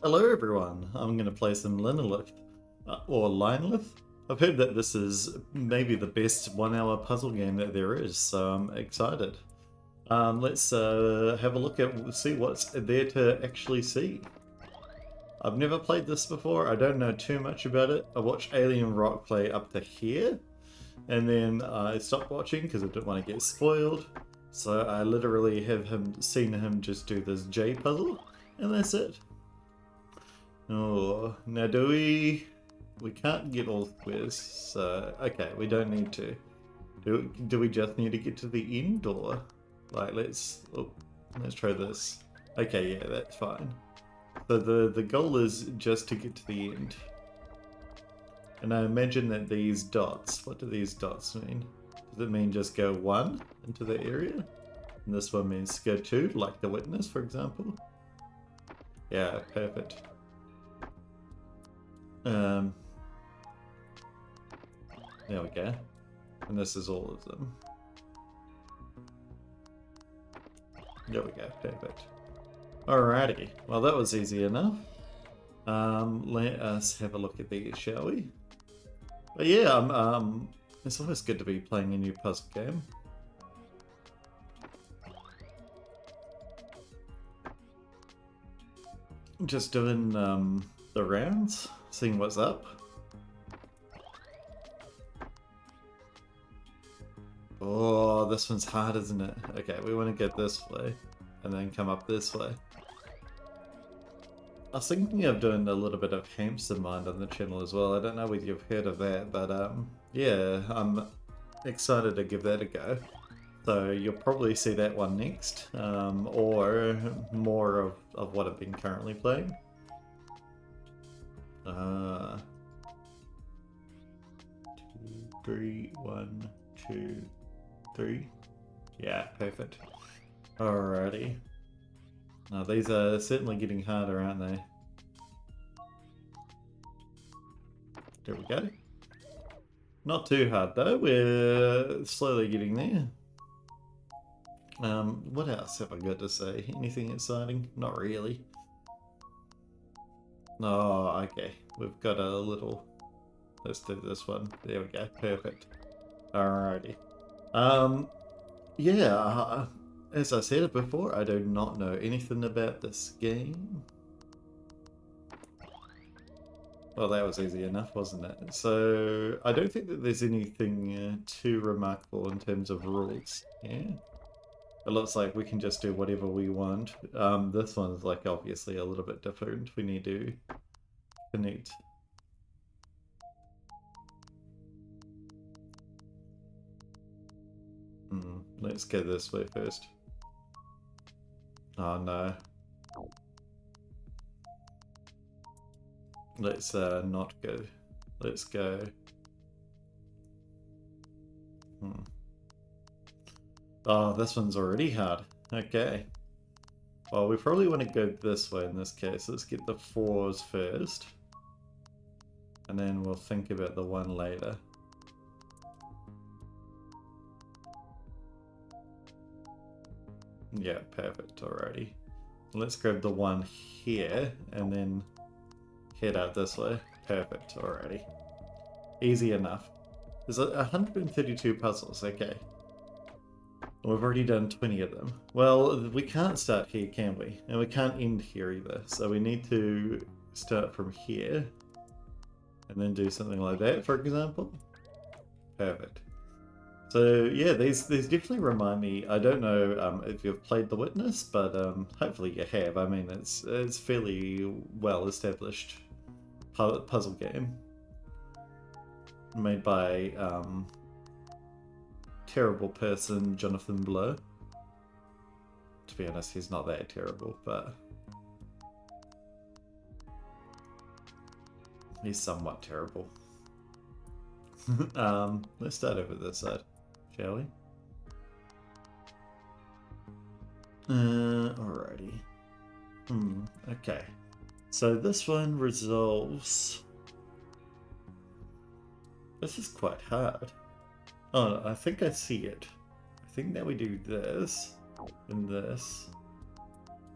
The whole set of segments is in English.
Hello everyone, I'm going to play some Linelith, or Linelith. I've heard that this is maybe the best 1 hour puzzle game that there is, so I'm excited. Let's have a look at, see what's there to actually see. I've never played this before, I don't know too much about it. I watched Alien Rock play up to here, and then I stopped watching because I didn't want to get spoiled. So I literally have seen him just do this J puzzle, and that's it. Oh, now we can't get all squares, so okay, we don't need to. Do we just need to get to the end, or like let's try this. Okay, yeah, that's fine. So the goal is just to get to the end. And I imagine that these dots, what do these dots mean? Does it mean just go 1 into the area? And this one means go 2, like the witness, for example? Yeah, perfect. There we go. And this is all of them. There we go, perfect. Alrighty, well that was easy enough. Let us have a look at these, shall we? But yeah, it's always good to be playing a new puzzle game. Just doing the rounds, seeing what's up. Oh, this one's hard, isn't it? Okay, we want to get this way, and then come up this way. I was thinking of doing a little bit of Hamster Mind on the channel as well. I don't know whether you've heard of that, but yeah, I'm excited to give that a go. So you'll probably see that one next, or more of what I've been currently playing. 2, 3, 1, 2, 3. Yeah, perfect. Alrighty. Now these are certainly getting harder, aren't they? There we go. Not too hard though, we're slowly getting there. What else have I got to say? Anything exciting? Not really. Oh, okay. We've got a little... Let's do this one. There we go. Perfect. Alrighty. Yeah, as I said it before, I do not know anything about this game. Well, that was easy enough, wasn't it? So, I don't think that there's anything too remarkable in terms of rules. Yeah. It looks like we can just do whatever we want. This one's like obviously a little bit different. We need to connect. Let's go this way first. Oh no. Let's not go. Let's go. Oh, this one's already hard. Okay. Well, we probably want to go this way in this case. Let's get the 4s first. And then we'll think about the 1 later. Yeah, perfect. Alrighty. Let's grab the 1 here and then head out this way. Perfect. Alrighty. Easy enough. There's 132 puzzles. Okay. We've already done 20 of them. Well, we can't start here, can we? And we can't end here either. So we need to start from here. And then do something like that, for example. Perfect. So yeah, these definitely remind me. I don't know if you've played The Witness, but hopefully you have. I mean, it's fairly well established puzzle game made by terrible person Jonathan Blow. To be honest, he's not that terrible, but he's somewhat terrible. Let's start over this side, shall we? Alrighty. Okay. So this one resolves... This is quite hard. Oh, I think I see it. I think that we do this and this.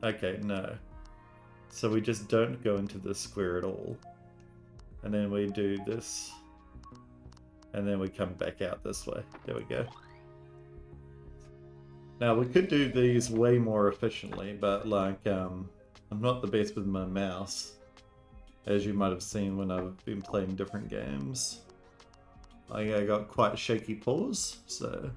Okay, no. So we just don't go into this square at all. And then we do this. And then we come back out this way. There we go. Now we could do these way more efficiently, but like I'm not the best with my mouse, as you might have seen when I've been playing different games. I got quite shaky paws, so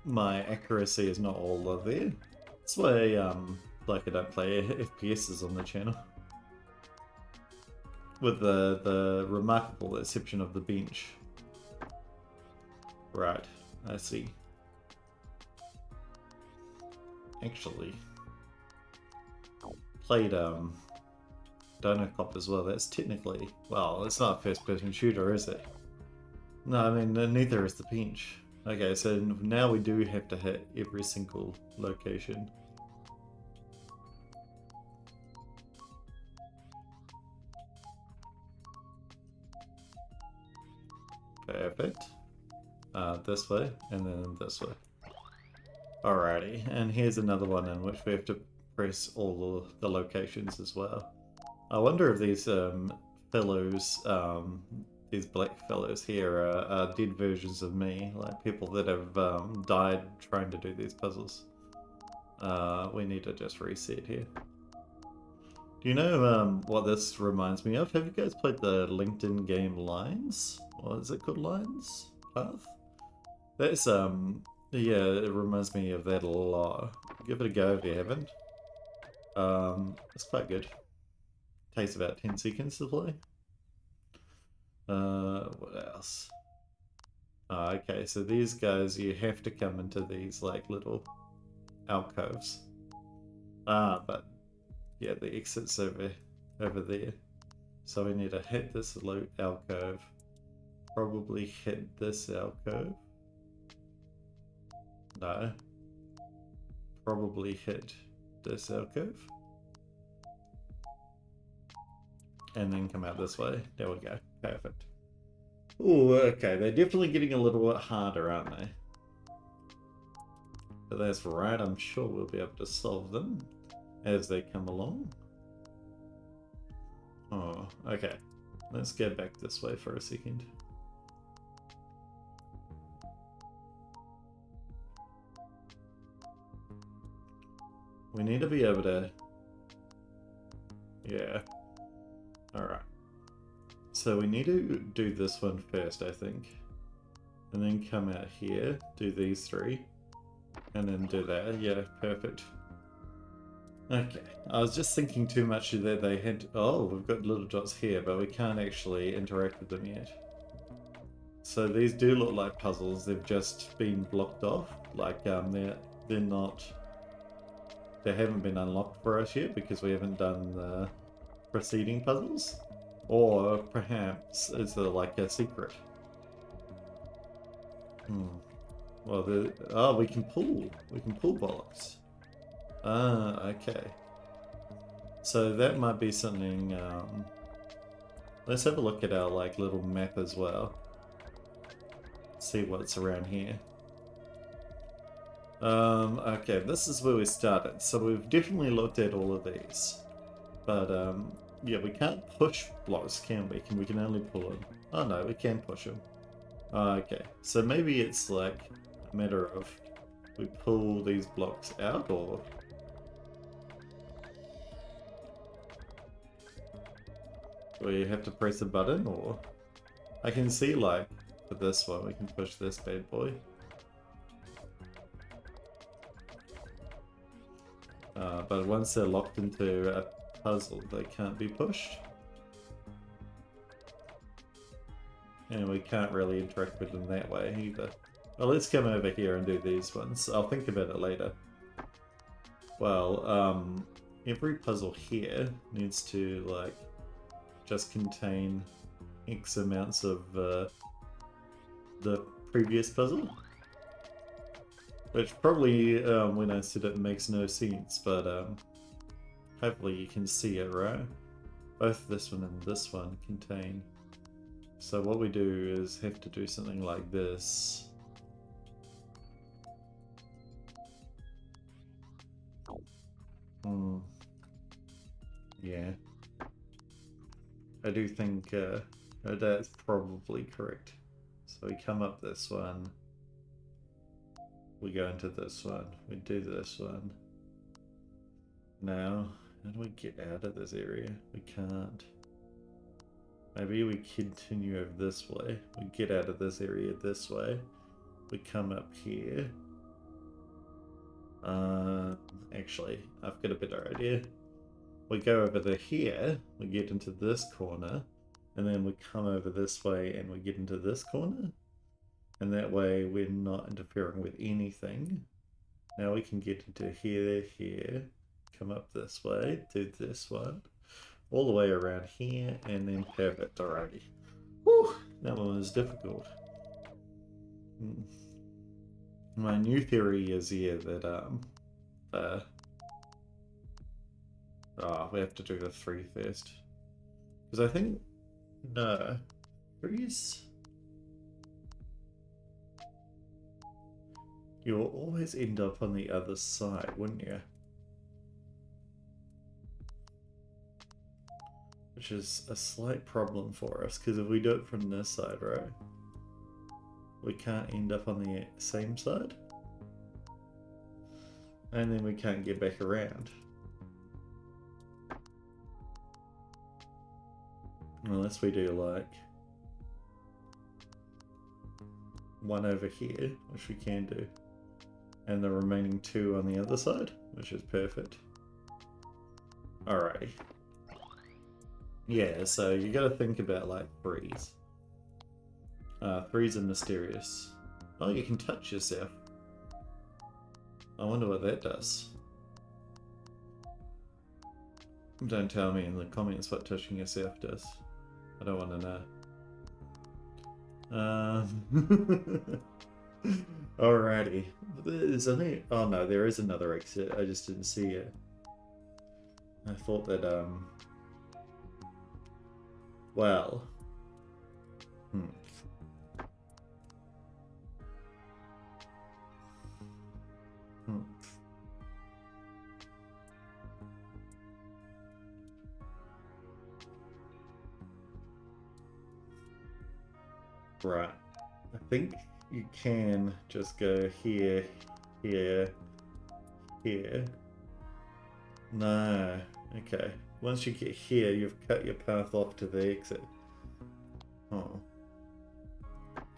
my accuracy is not all of there. That's why like I don't play FPSs on the channel. With the remarkable exception of the bench. Right, I see. Actually, played Dino Cop as well. That's technically, well, it's not a first-person shooter, is it? No, I mean, neither is the bench. Okay, so now we do have to hit every single location. Perfect. This way, and then this way. Alrighty, and here's another one in which we have to press all the locations as well. I wonder if these fellows, these black fellows here are dead versions of me, like people that have died trying to do these puzzles. We need to just reset here. Do you know what this reminds me of? Have you guys played the LinkedIn game Lines? Or is it called Lines Path? That's yeah, it reminds me of that a lot. Give it a go if you haven't. It's quite good. Takes about 10 seconds to play. What else? Okay, so these guys, you have to come into these like little alcoves. But yeah, the exit's over there. So we need to hit this alcove. Probably hit this alcove. No. Probably hit this alcove. And then come out this way. There we go. Perfect. Ooh, okay. They're definitely getting a little bit harder, aren't they? But that's right. I'm sure we'll be able to solve them as they come along. Oh, okay. Let's go back this way for a second. We need to be able to... Yeah. Alright. So we need to do this one first, I think. And then come out here, do these three. And then do that. Yeah, perfect. Okay. I was just thinking too much that they had... Oh, we've got little dots here, but we can't actually interact with them yet. So these do look like puzzles. They've just been blocked off. Like, they're not... They haven't been unlocked for us yet because we haven't done the preceding puzzles. Or perhaps it's like a secret. Well, oh, we can pull. We can pull bollocks. Ah, okay. So that might be something. Let's have a look at our like little map as well. See what's around here. Okay, this is where we started. So we've definitely looked at all of these. But, yeah, we can't push blocks, can we? We can only pull them. Oh no, we can push them. Okay, so maybe it's like a matter of we pull these blocks out, or... We have to press a button, or... I can see, like, for this one, we can push this bad boy. But once they're locked into a puzzle, they can't be pushed. And we can't really interact with them that way either. Well, let's come over here and do these ones. I'll think about it later. Well, every puzzle here needs to, like, just contain X amounts of the previous puzzle. Which probably, when I said it, makes no sense, but hopefully you can see it, right? Both this one and this one contain. So what we do is have to do something like this. Hmm. Yeah. I do think that's probably correct. So we come up this one. We go into this one. We do this one. Now, how do we get out of this area? We can't. Maybe we continue over this way. We get out of this area this way. We come up here. Actually, I've got a better idea. We go over to here, we get into this corner, and then we come over this way and we get into this corner. And that way we're not interfering with anything. Now we can get into here, come up this way, do this one, all the way around here, and then perfect already. Whew, that one was difficult. My new theory is here that we have to do the 3 first. Because I think no. 3's you will always end up on the other side, wouldn't you? Which is a slight problem for us, because if we do it from this side, right, we can't end up on the same side. And then we can't get back around. Unless we do like one over here, which we can do, and the remaining 2 on the other side, which is perfect. Alrighty. Yeah, so you gotta think about like 3's. 3's are mysterious. Oh, you can touch yourself. I wonder what that does. Don't tell me in the comments what touching yourself does. I don't want to know. Alrighty. There's only... Oh no, there is another exit. I just didn't see it. I thought that, well... Right. I think you can just go here, here, here. No. Okay. Once you get here, you've cut your path off to the exit. Oh.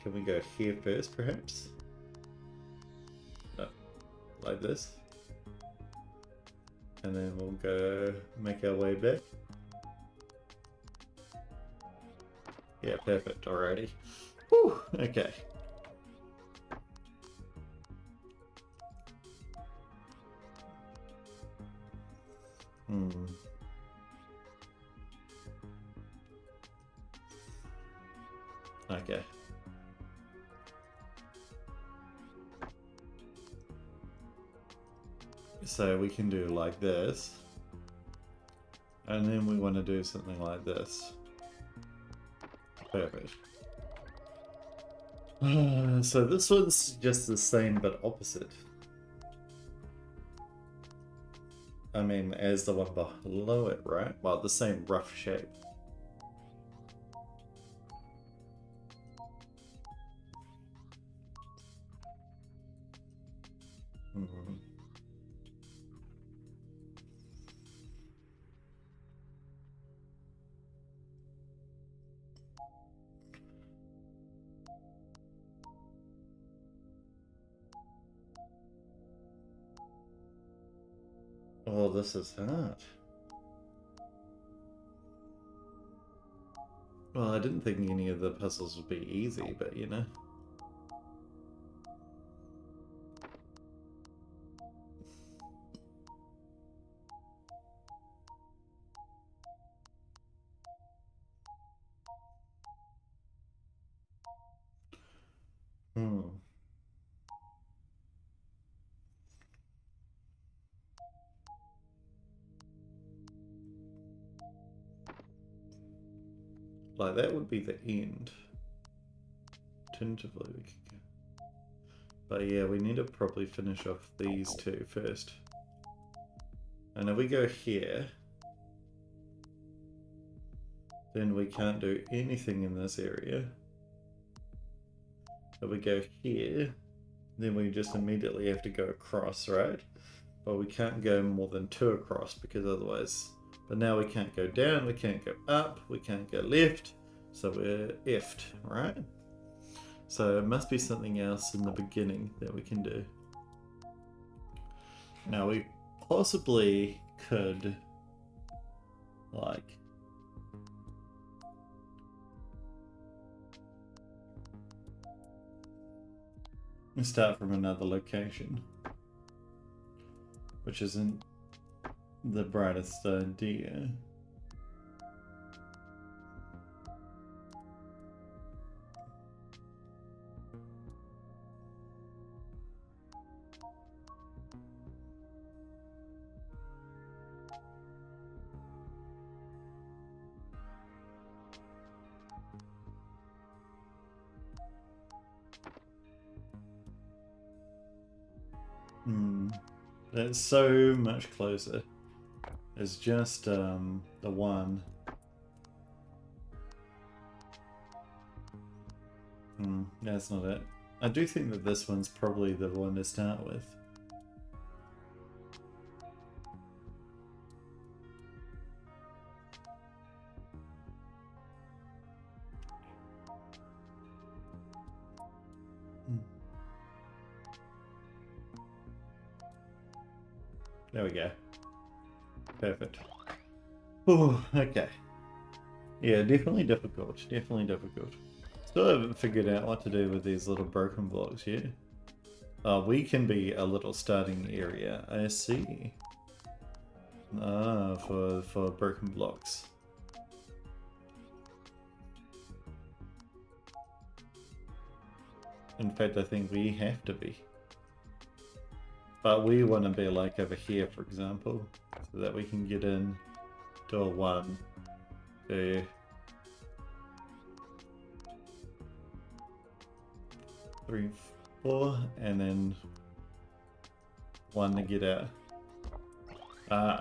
Can we go here first, perhaps? No. Like this. And then we'll go make our way back. Yeah, perfect. Alrighty. Whew, okay. Okay. So we can do like this. And then we want to do something like this. Perfect. So this one's just the same but opposite. I mean, as the one below it, right? Well, the same rough shape. Oh, this is hard. Well, I didn't think any of the puzzles would be easy, but you know. Like, that would be the end. Tentatively, we could go. But yeah, we need to probably finish off these 2 first. And if we go here, then we can't do anything in this area. If we go here, then we just immediately have to go across, right? But we can't go more than 2 across because otherwise... But now we can't go down, we can't go up, we can't go left, so we're effed, right? So it must be something else in the beginning that we can do. Now we possibly could, like... start from another location, which isn't the brightest idea. That's so much closer. It's just the one. That's not it. I do think that this one's probably the one to start with. There we go. Perfect. Oh, okay. Yeah, definitely difficult. Definitely difficult. Still haven't figured out what to do with these little broken blocks yet. We can be a little starting area. I see. For broken blocks. In fact, I think we have to be. But we want to be like over here, for example, so that we can get in door 1, 2, 3, 4, and then 1 to get out.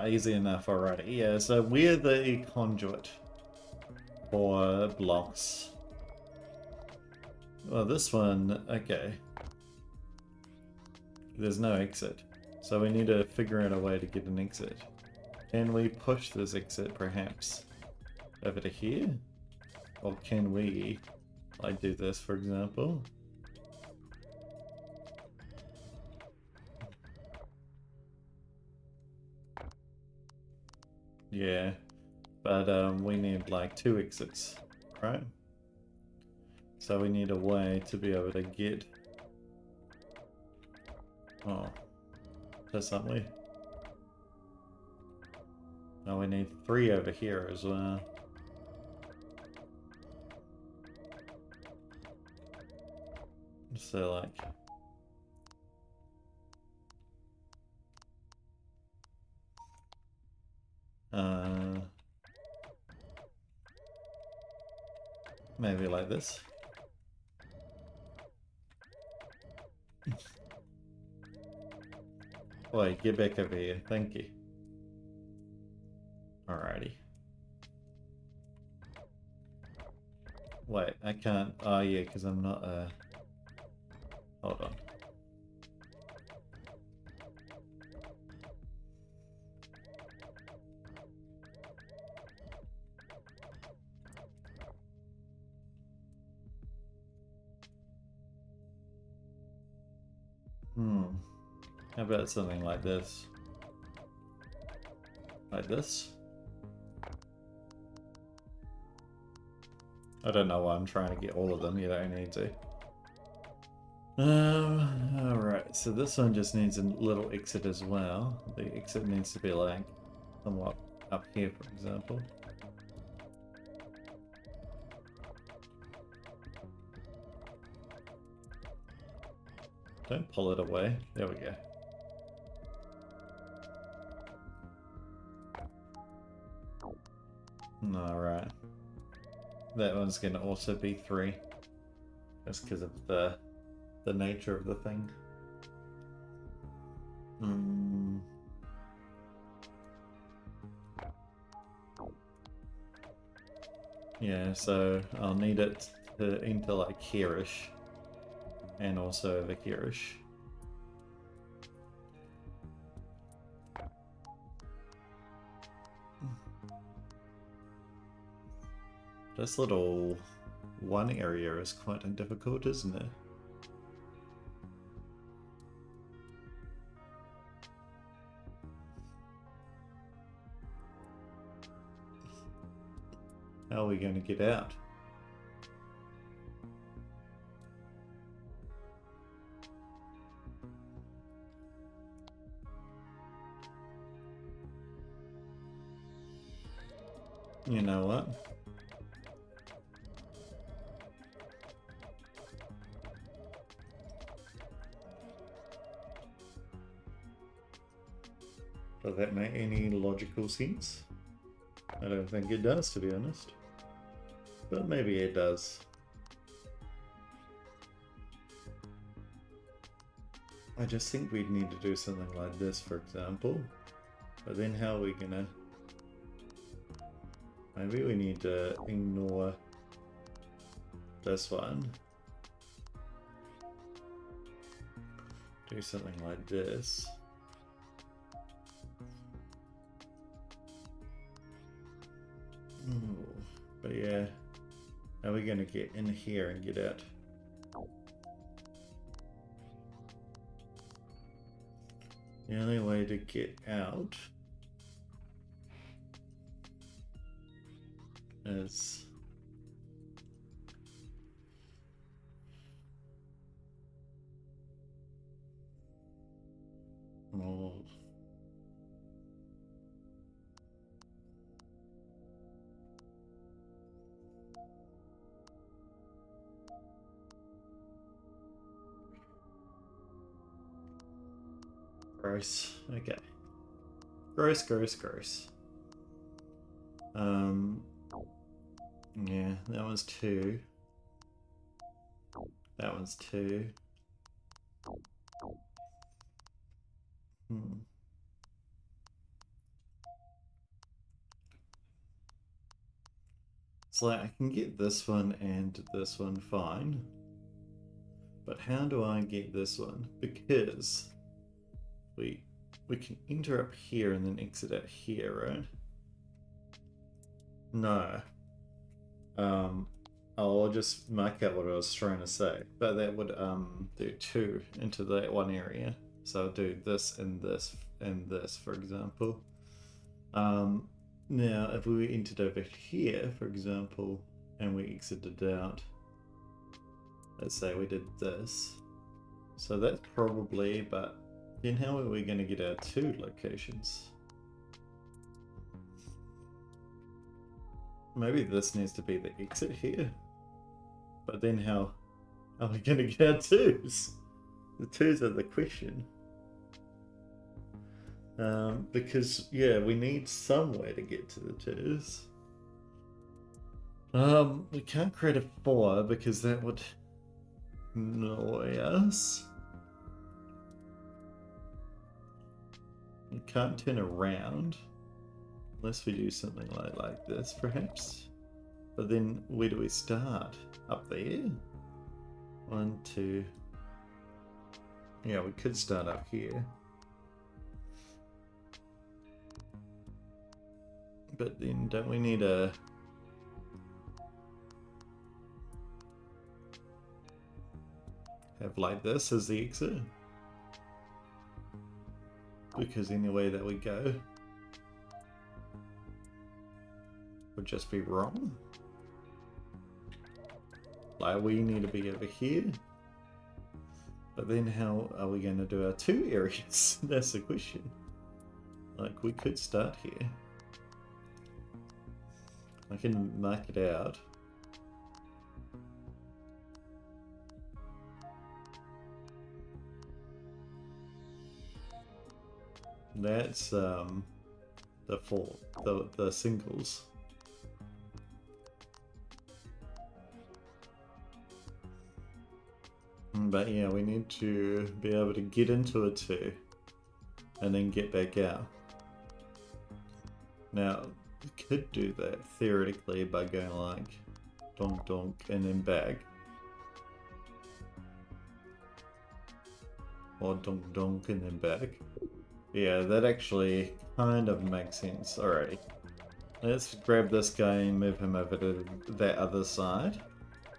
Easy enough already. Yeah, so we're the conduit for blocks. Well, this one, okay. There's no exit, so we need to figure out a way to get an exit. Can we push this exit perhaps over to here? Or can we like do this, for example? Yeah, but we need like 2 exits, right? So we need a way to be able to get... Oh, that's not we. No, we need 3 over here as well. So like... maybe like this. Wait, get back over here. Thank you. Alrighty. Wait, I can't... Oh yeah, because I'm not... Hold on. How about something like this? Like this? I don't know why I'm trying to get all of them, you don't need to. Alright, so this one just needs a little exit as well. The exit needs to be like somewhat up here, for example. Don't pull it away. There we go. Alright. That one's gonna also be 3. Just because of the nature of the thing. Yeah, so I'll need it to enter like here-ish and also over here-ish. This little one area is quite difficult, isn't it? How are we going to get out? You know what? Does that make any logical sense? I don't think it does, to be honest. But maybe it does. I just think we'd need to do something like this, for example. But then how are we gonna... Maybe we need to ignore this one. Do something like this. Ooh, but yeah, how are we gonna get in here and get out? The only way to get out is oh, gross. Okay. Gross, gross, gross. Yeah, that one's 2. That one's 2. It's like I can get this one and this one fine. But how do I get this one? Because we can enter up here and then exit out here, right? No. I'll just mark out what I was trying to say. But that would do 2 into that one area. So I'll do this and this and this, for example. Now if we entered over here, for example, and we exited out, let's say we did this. So that's probably, but then how are we going to get our 2 locations? Maybe this needs to be the exit here. But then how are we going to get our 2s? The 2s are the question. Because, yeah, we need some way to get to the 2s. We can't create a 4 because that would annoy us. We can't turn around. Unless we do something like this, perhaps. But then, where do we start? Up there? 1, 2... Yeah, we could start up here. But then, don't we need a... have like this as the exit? Because any way that we go would just be wrong. Like, we need to be over here. But then how are we going to do our 2 areas? That's the question. Like, we could start here. I can mark it out. That's the singles. But yeah, we need to be able to get into a 2 and then get back out. Now, We could do that theoretically by going like donk donk and then back. Or donk donk and then back. Yeah, that actually kind of makes sense. Alrighty. Let's grab this guy and move him over to that other side.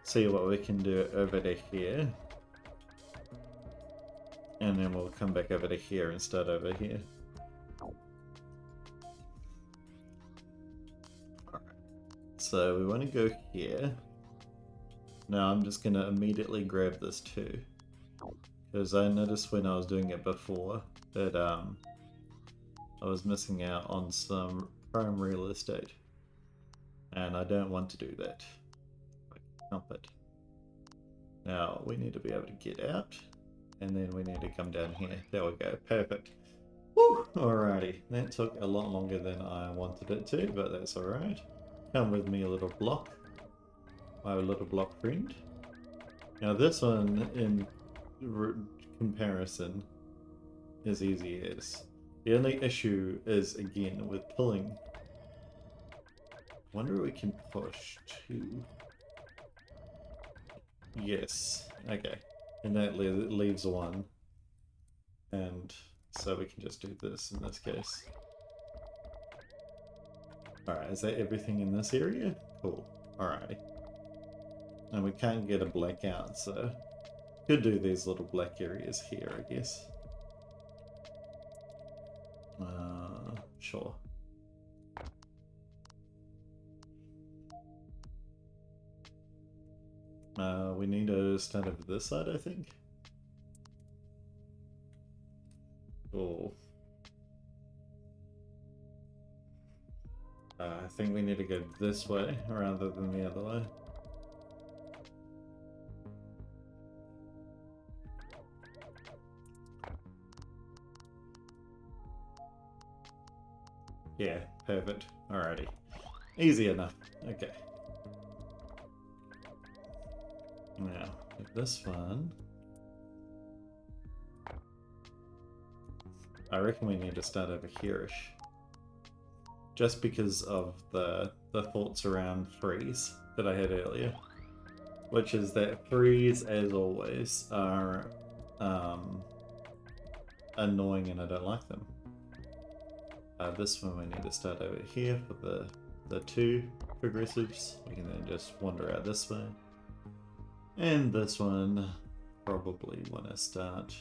See what we can do over to here. And then we'll come back over to here and start over here. Alright. So we want to go here. Now I'm just going to immediately grab this too. Because I noticed when I was doing it before that I was missing out on some prime real estate. And I don't want to do that. I can help it. Now we need to be able to get out. And then we need to come down here. There we go. Perfect. Woo! Alrighty. That took a lot longer than I wanted it to, but that's alright. Come with me, a little block. My little block friend. Now this one, in comparison, is easy as. The only issue is, again, with pulling. I wonder if we can push two. Yes. Okay. And that leaves one. And so we can just do this in this case. Alright, is that everything in this area? Cool. Alrighty. And we can't get a black out, so could do these little black areas here, I guess. Sure. We need to start over this side, I think. Oh. I think we need to go this way rather than the other way. Yeah, perfect. Alrighty. Easy enough. Okay. Now, with this one, I reckon we need to start over here-ish. Just because of the thoughts around threes that I had earlier. Which is that threes, as always, are annoying and I don't like them. This one we need to start over here for the two progressives. We can then just wander out this way. And this one probably want to start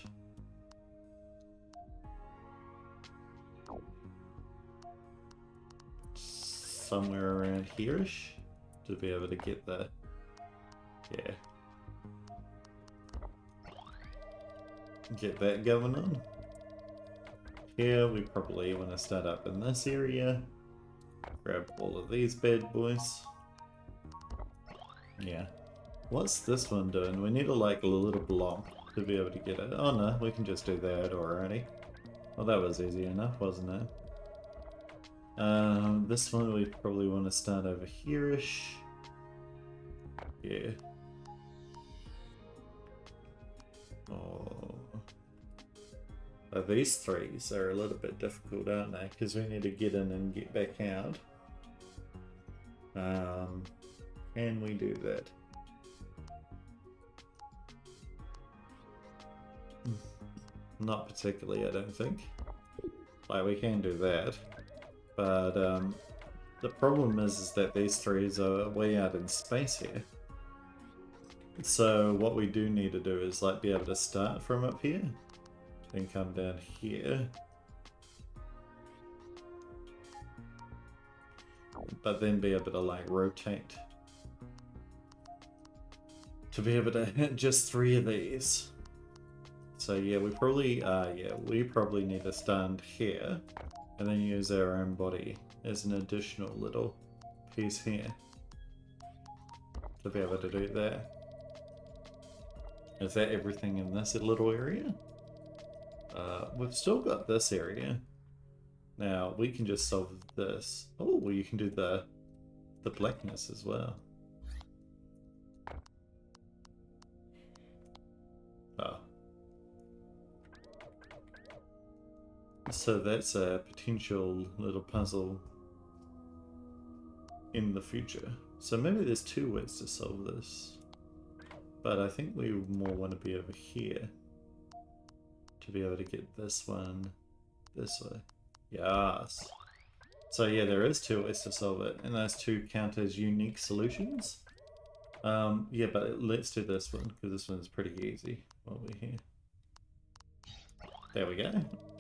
somewhere around here-ish to be able to get the, yeah, get that going on. Here we probably want to start up in this area, grab all of these bad boys. Yeah. What's this one doing? We need like a little block to be able to get it. Oh no, we can just do that already. Well, that was easy enough, wasn't it? This one we probably want to start over here-ish. Yeah. Oh. But these threes are a little bit difficult, aren't they? Because we need to get in and get back out. Can we do that? Not particularly, I don't think. Like, we can do that. But, the problem is that these threes are way out in space here. So what we do need to do is, like, be able to start from up here. Then come down here. But then be able to, like, rotate. To be able to hit just 3 of these. So yeah, we probably need to stand here and then use our own body as an additional little piece here to be able to do that. Is that everything in this little area? We've still got this area. Now we can just solve this. Oh, well, you can do the blackness as well. Oh. So that's a potential little puzzle in the future. So maybe there's two ways to solve this. But I think we more want to be over here. To be able to get this one this way. Yes. So yeah, there is two ways to solve it. And those two count as unique solutions. Yeah, but let's do this one, because this one's pretty easy while we're here. There we go.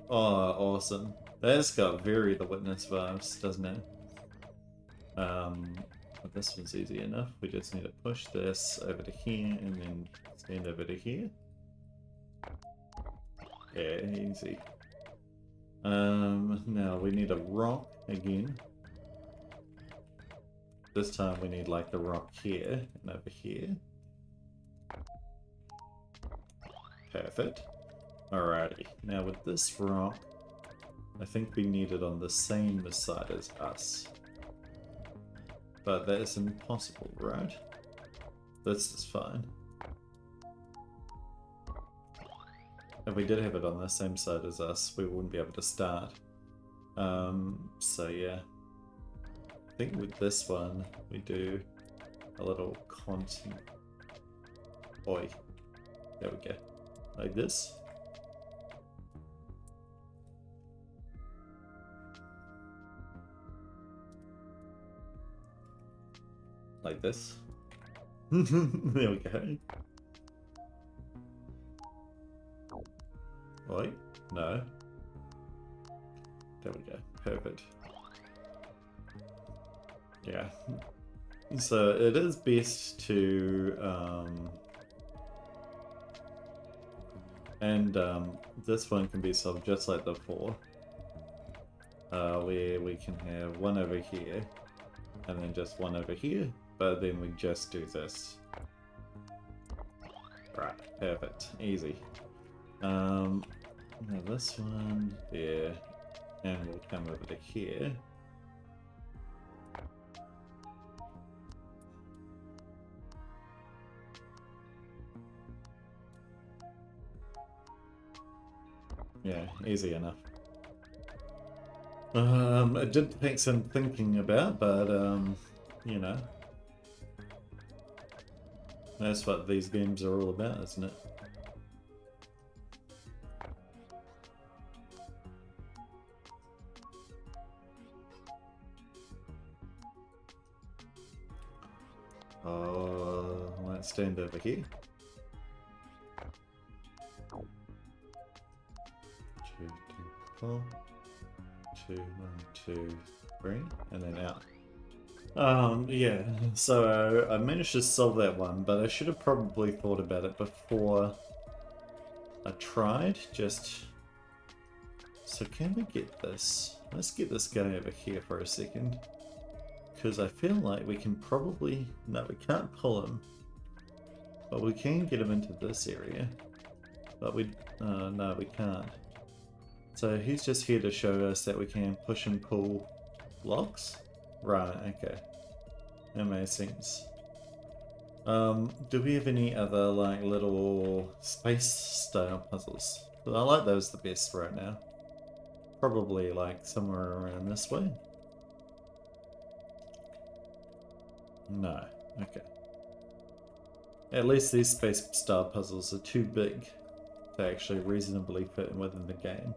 Oh, awesome. That's got very The Witness vibes, doesn't it? But this one's easy enough. We just need to push this over to here and then stand over to here. Yeah, easy. Now we need a rock again. This time we need like the rock here and over here. Perfect. Alrighty. Now with this rock, I think we need it on the same side as us. But that is impossible, right? This is fine. If we did have it on the same side as us, we wouldn't be able to start. So yeah. I think with this one, we do a little content. Oi. There we go. Like this. Like this. There we go. Wait, no. There we go. Perfect. Yeah. So it is best to this one can be solved just like before. Where we can have one over here and then just one over here, but then we just do this. Right, perfect. Easy. Now this one there, and we'll come over to here. Yeah, easy enough. It did take some thinking about, but you know, that's what these games are all about, isn't it? Let's stand over here. 2, 2, 4. 2, 1, 2, 3, and then out. Yeah, so I managed to solve that one, but I should have probably thought about it before I tried. So can we get this? Let's get this guy over here for a second. Because I feel like we can probably... No, we can't pull him. But we can get him into this area. But no, we can't. So he's just here to show us that we can push and pull blocks? Right, okay. That makes sense. Do we have any other like little space style puzzles? I like those the best right now. Probably like somewhere around this way. No, okay. At least these space style puzzles are too big to actually reasonably fit within the game.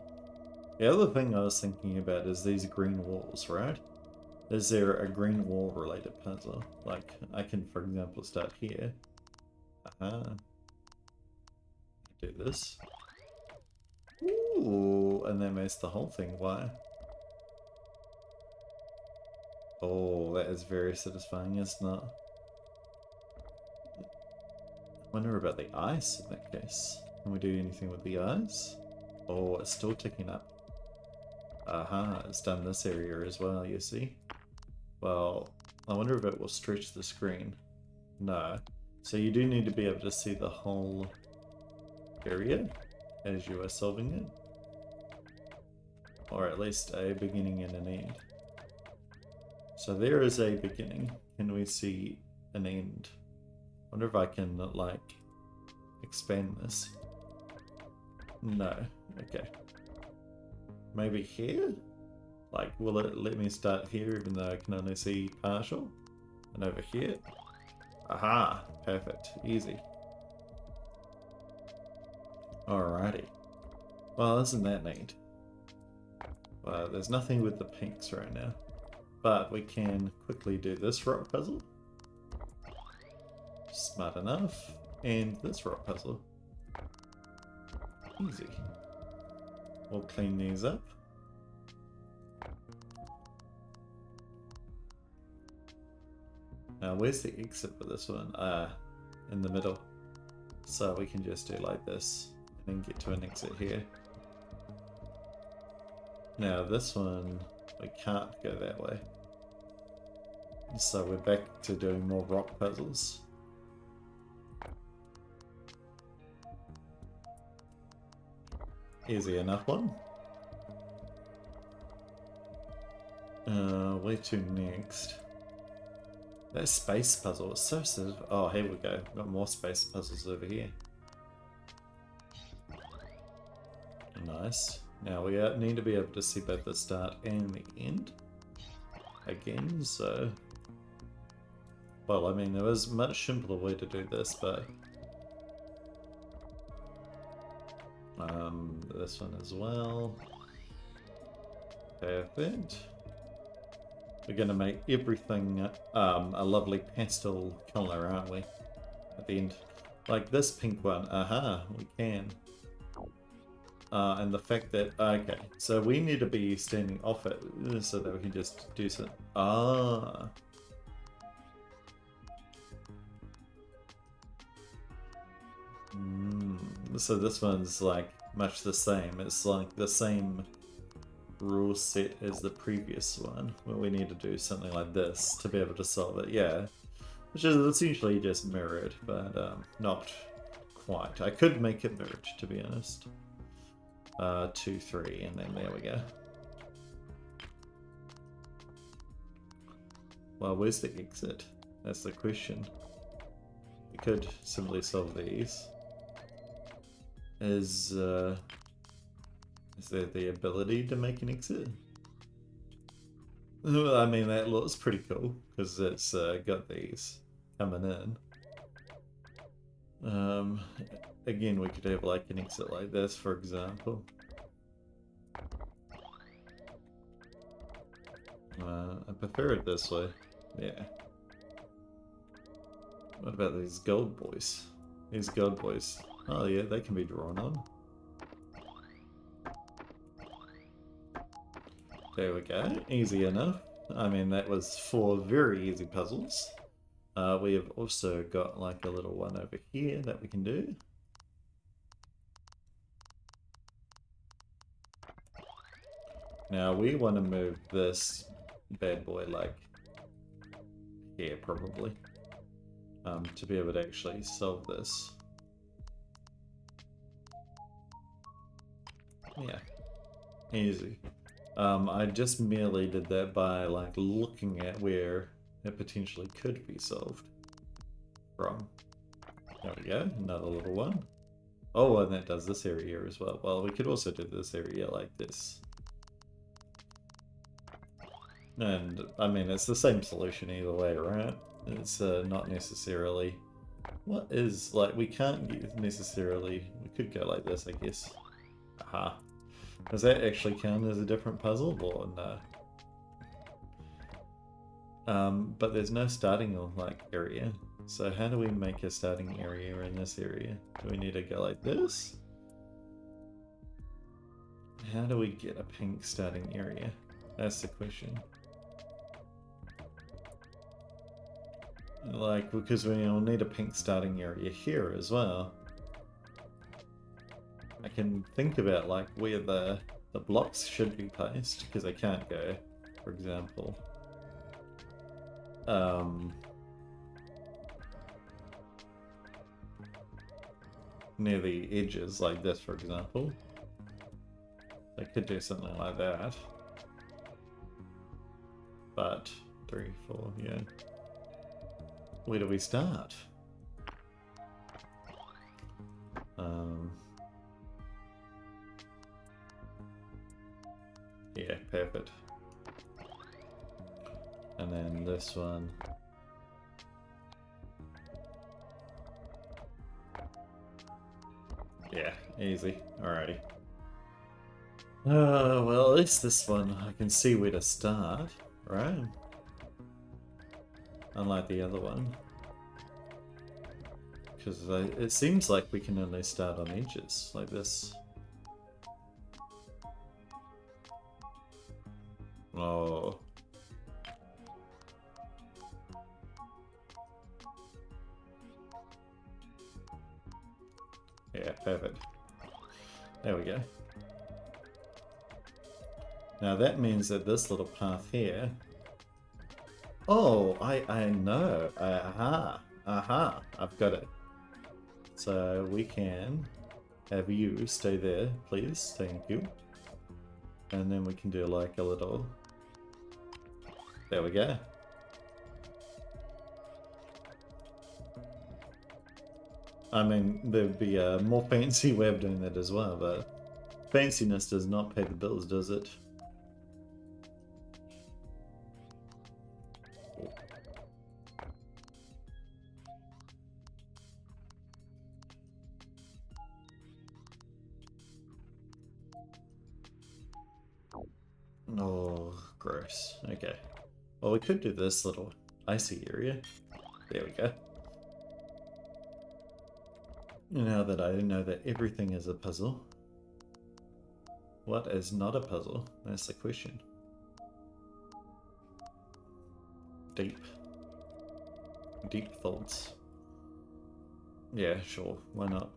The other thing I was thinking about is these green walls, right? Is there a green wall related puzzle? Like, I can, for example, start here. Do this. Ooh, and that makes the whole thing white. Oh, that is very satisfying, isn't it? I wonder about the ice in that case. Can we do anything with the ice? Oh, it's still ticking up. It's done this area as well, you see? Well, I wonder if it will stretch the screen. No. So you do need to be able to see the whole area as you are solving it. Or at least a beginning and an end. So there is a beginning. Can we see an end? I wonder if I can, like, expand this. No. Okay. Maybe here? Like, will it let me start here even though I can only see partial? And over here? Aha! Perfect. Easy. Alrighty. Well, isn't that neat? Well, there's nothing with the pinks right now. But we can quickly do this rock puzzle. Smart enough. And this rock puzzle. Easy. We'll clean these up. Now, where's the exit for this one? In the middle. So we can just do like this and then get to an exit here. Now this one, we can't go that way. So we're back to doing more rock puzzles. Easy enough one. Where to next? That space puzzle is so sort of... Oh, here we go. We've got more space puzzles over here. Nice. Now we need to be able to see both the start and the end. Again, so... Well, I mean, there was a much simpler way to do this, but... this one as well. Perfect. We're going to make everything a lovely pastel colour, aren't we? At the end. Like this pink one. Aha, we can. And the fact that... Okay, so we need to be standing off it so that we can just do some... Ah. So this one's like much the same. It's like the same rule set as the previous one, where we need to do something like this to be able to solve it. Yeah, which is essentially just mirrored, but not quite. I could make it mirrored, to be honest. 2, 3, and then there we go. Well, where's the exit? That's the question. We could simply solve these. Is there the ability to make an exit? Well, I mean, that looks pretty cool, because it's got these coming in. Again, we could have like an exit like this, for example. I prefer it this way. Yeah. What about these gold boys? These gold boys. Oh yeah, they can be drawn on. There we go. Easy enough. I mean, that was 4 very easy puzzles. We have also got like a little one over here that we can do. Now we want to move this bad boy like here probably, to be able to actually solve this. Yeah, easy. I just merely did that by like looking at where it potentially could be solved from. There we go, another little one. Oh, and that does this area as well. Well, we could also do this area like this. And, I mean, it's the same solution either way, right? It's not necessarily... What is, like, we can't necessarily... We could go like this, I guess. Aha. Does that actually count as a different puzzle, or no? But there's no starting, like, area. So how do we make a starting area in this area? Do we need to go like this? How do we get a pink starting area? That's the question. Like, because we'll need a pink starting area here as well. I can think about, like, where the blocks should be placed, because they can't go, for example. Near the edges, like this, for example. They could do something like that. But, 3, 4, yeah. Where do we start? Yeah, perfect. And this one. Yeah, easy. Alrighty. Well, at least this one I can see where to start, right? Unlike the other one. Because it seems like we can only start on edges, like this. Oh. Yeah, perfect. There we go. Now that means that this little path here... Oh, I know. Aha. Aha. I've got it. So we can have you stay there, please. Thank you. And then we can do like a little... There we go. I mean, there'd be a more fancy way of doing that as well, but fanciness does not pay the bills, does it? Oh, gross. Okay. Well, we could do this little icy area. There we go. Now that I know that everything is a puzzle. What is not a puzzle? That's the question. Deep. Deep thoughts. Yeah, sure. Why not?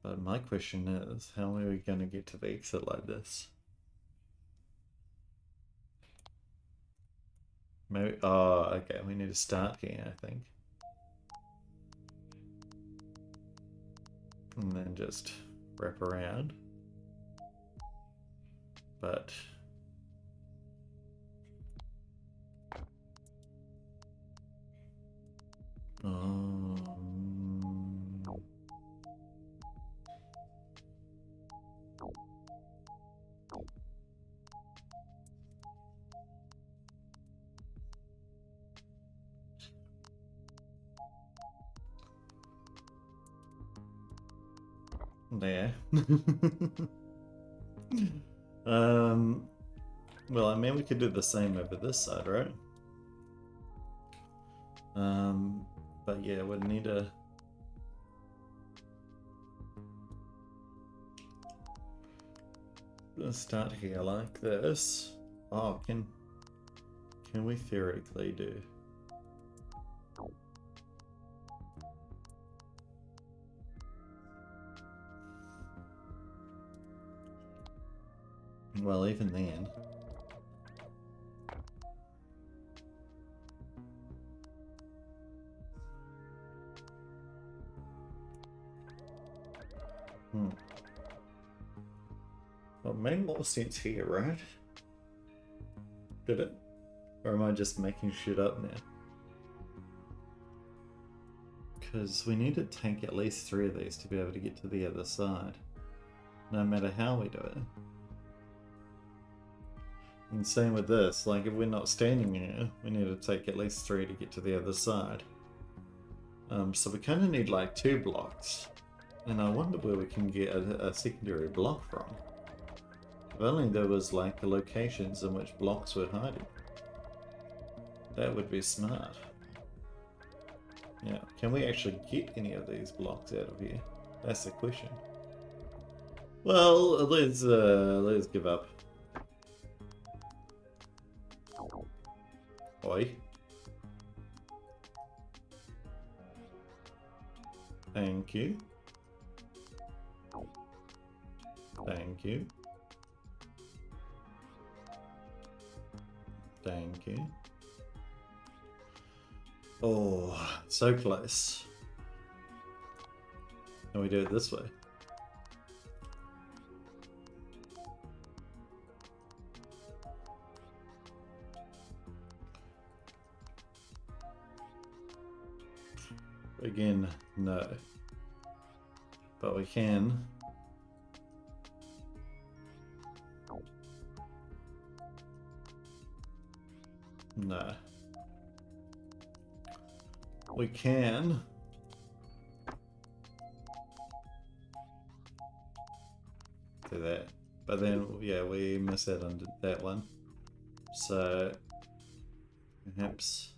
But my question is, how are we going to get to the exit like this? Maybe... Oh, okay. We need to start here, I think. And then just wrap around. But... There. Well, I mean, we could do the same over this side, right? But yeah, we'd need to... Let's start here like this. Oh, can we theoretically do... Well, even then... Well, it made more sense here, right? Did it? Or am I just making shit up now? Because we need to take at least 3 of these to be able to get to the other side. No matter how we do it. And same with this, like if we're not standing here, we need to take at least 3 to get to the other side. So we kind of need like 2 blocks. And I wonder where we can get a secondary block from. If only there was like the locations in which blocks were hiding. That would be smart. Yeah, can we actually get any of these blocks out of here? That's the question. Well, let's give up. Oi. Thank you. Thank you. Thank you. Oh, so close. Can we do it this way? Again, no. But we can No. We can. Do that. But then, yeah, we miss out on that one. So, perhaps...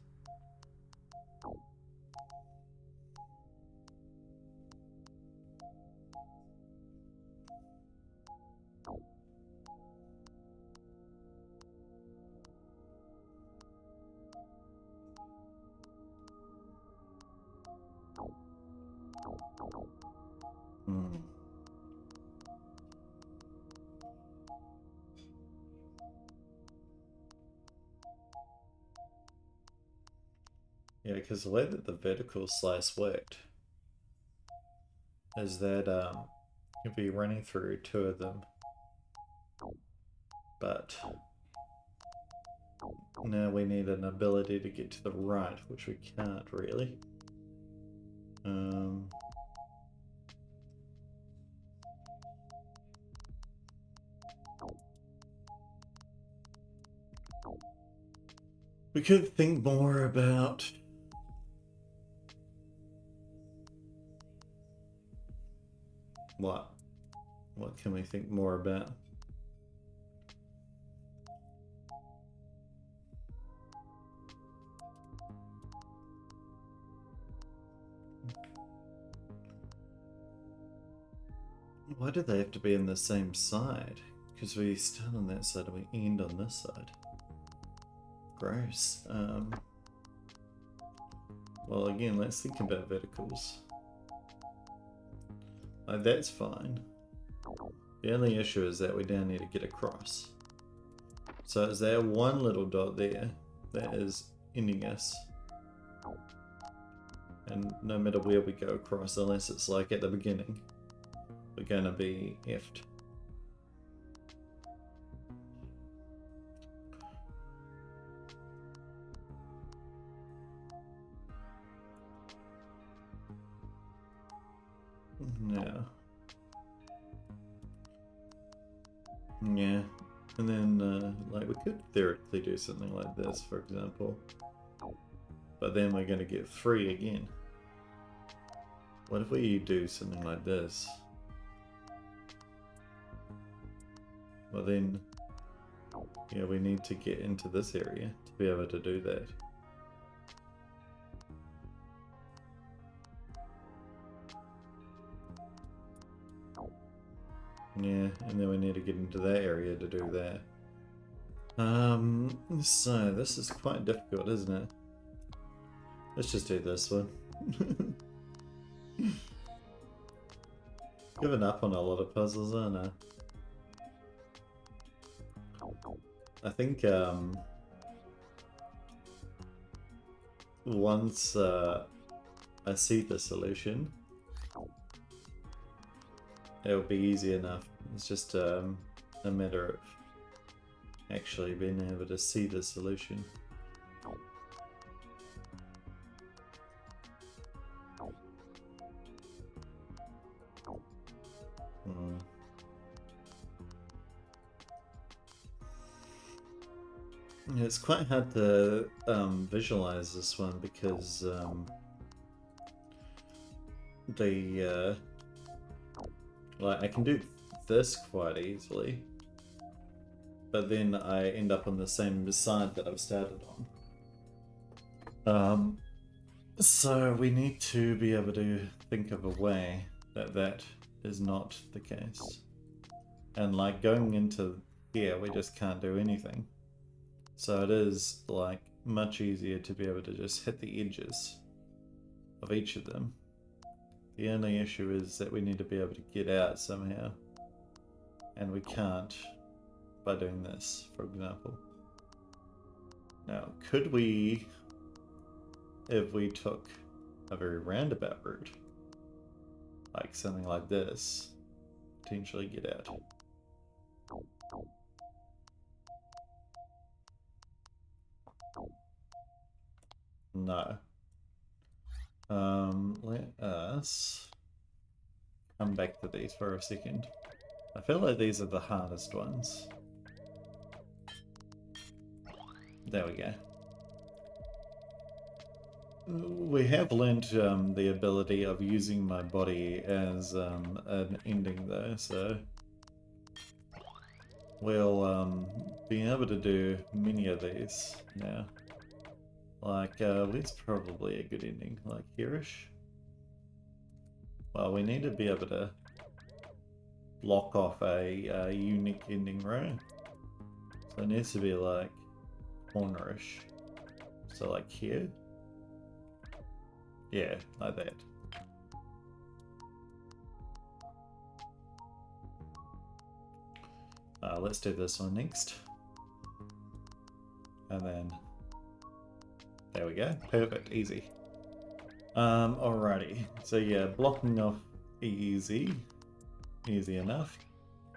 Hmm. Yeah, because the way that the vertical slice worked is that you'd be running through two of them, but now we need an ability to get to the right, which we can't really. We could think more about what? What can we think more about? Why do they have to be on the same side? Because we start on that side and we end on this side. Gross. Well, again, let's think about verticals. Like, that's fine. The only issue is that we now need to get across. So is there one little dot there that is ending us? And no matter where we go across, unless it's like at the beginning, we're gonna be effed. Yeah. Yeah. And then, like, we could theoretically do something like this, for example. But then we're going to get 3 again. What if we do something like this? Well then, yeah, we need to get into this area to be able to do that. Yeah, and then we need to get into that area to do that. So this is quite difficult, isn't it? Let's just do this one. Giving up on a lot of puzzles, aren't I? I think once I see the solution, it'll be easy enough. It's just a matter of actually being able to see the solution. Yeah, it's quite hard to visualize this one because like I can do this quite easily, but then I end up on the same side that I've started on. So we need to be able to think of a way that that is not the case. And like going into here, we just can't do anything. So it is like much easier to be able to just hit the edges of each of them. The only issue is that we need to be able to get out somehow. And we can't by doing this, for example. Now, could we, if we took a very roundabout route, like something like this, potentially get out? No. Let us come back to these for a second. I feel like these are the hardest ones. There we go. we have learnt the ability of using my body as an ending though, so we'll be able to do many of these now. Like, where's probably a good ending? Like here-ish? Well, we need to be able to block off a unique ending row. So it needs to be like cornerish. So like here? Yeah, like that. Let's do this one next. And then there we go. Perfect, easy. Alrighty. So yeah, blocking off easy. Easy enough.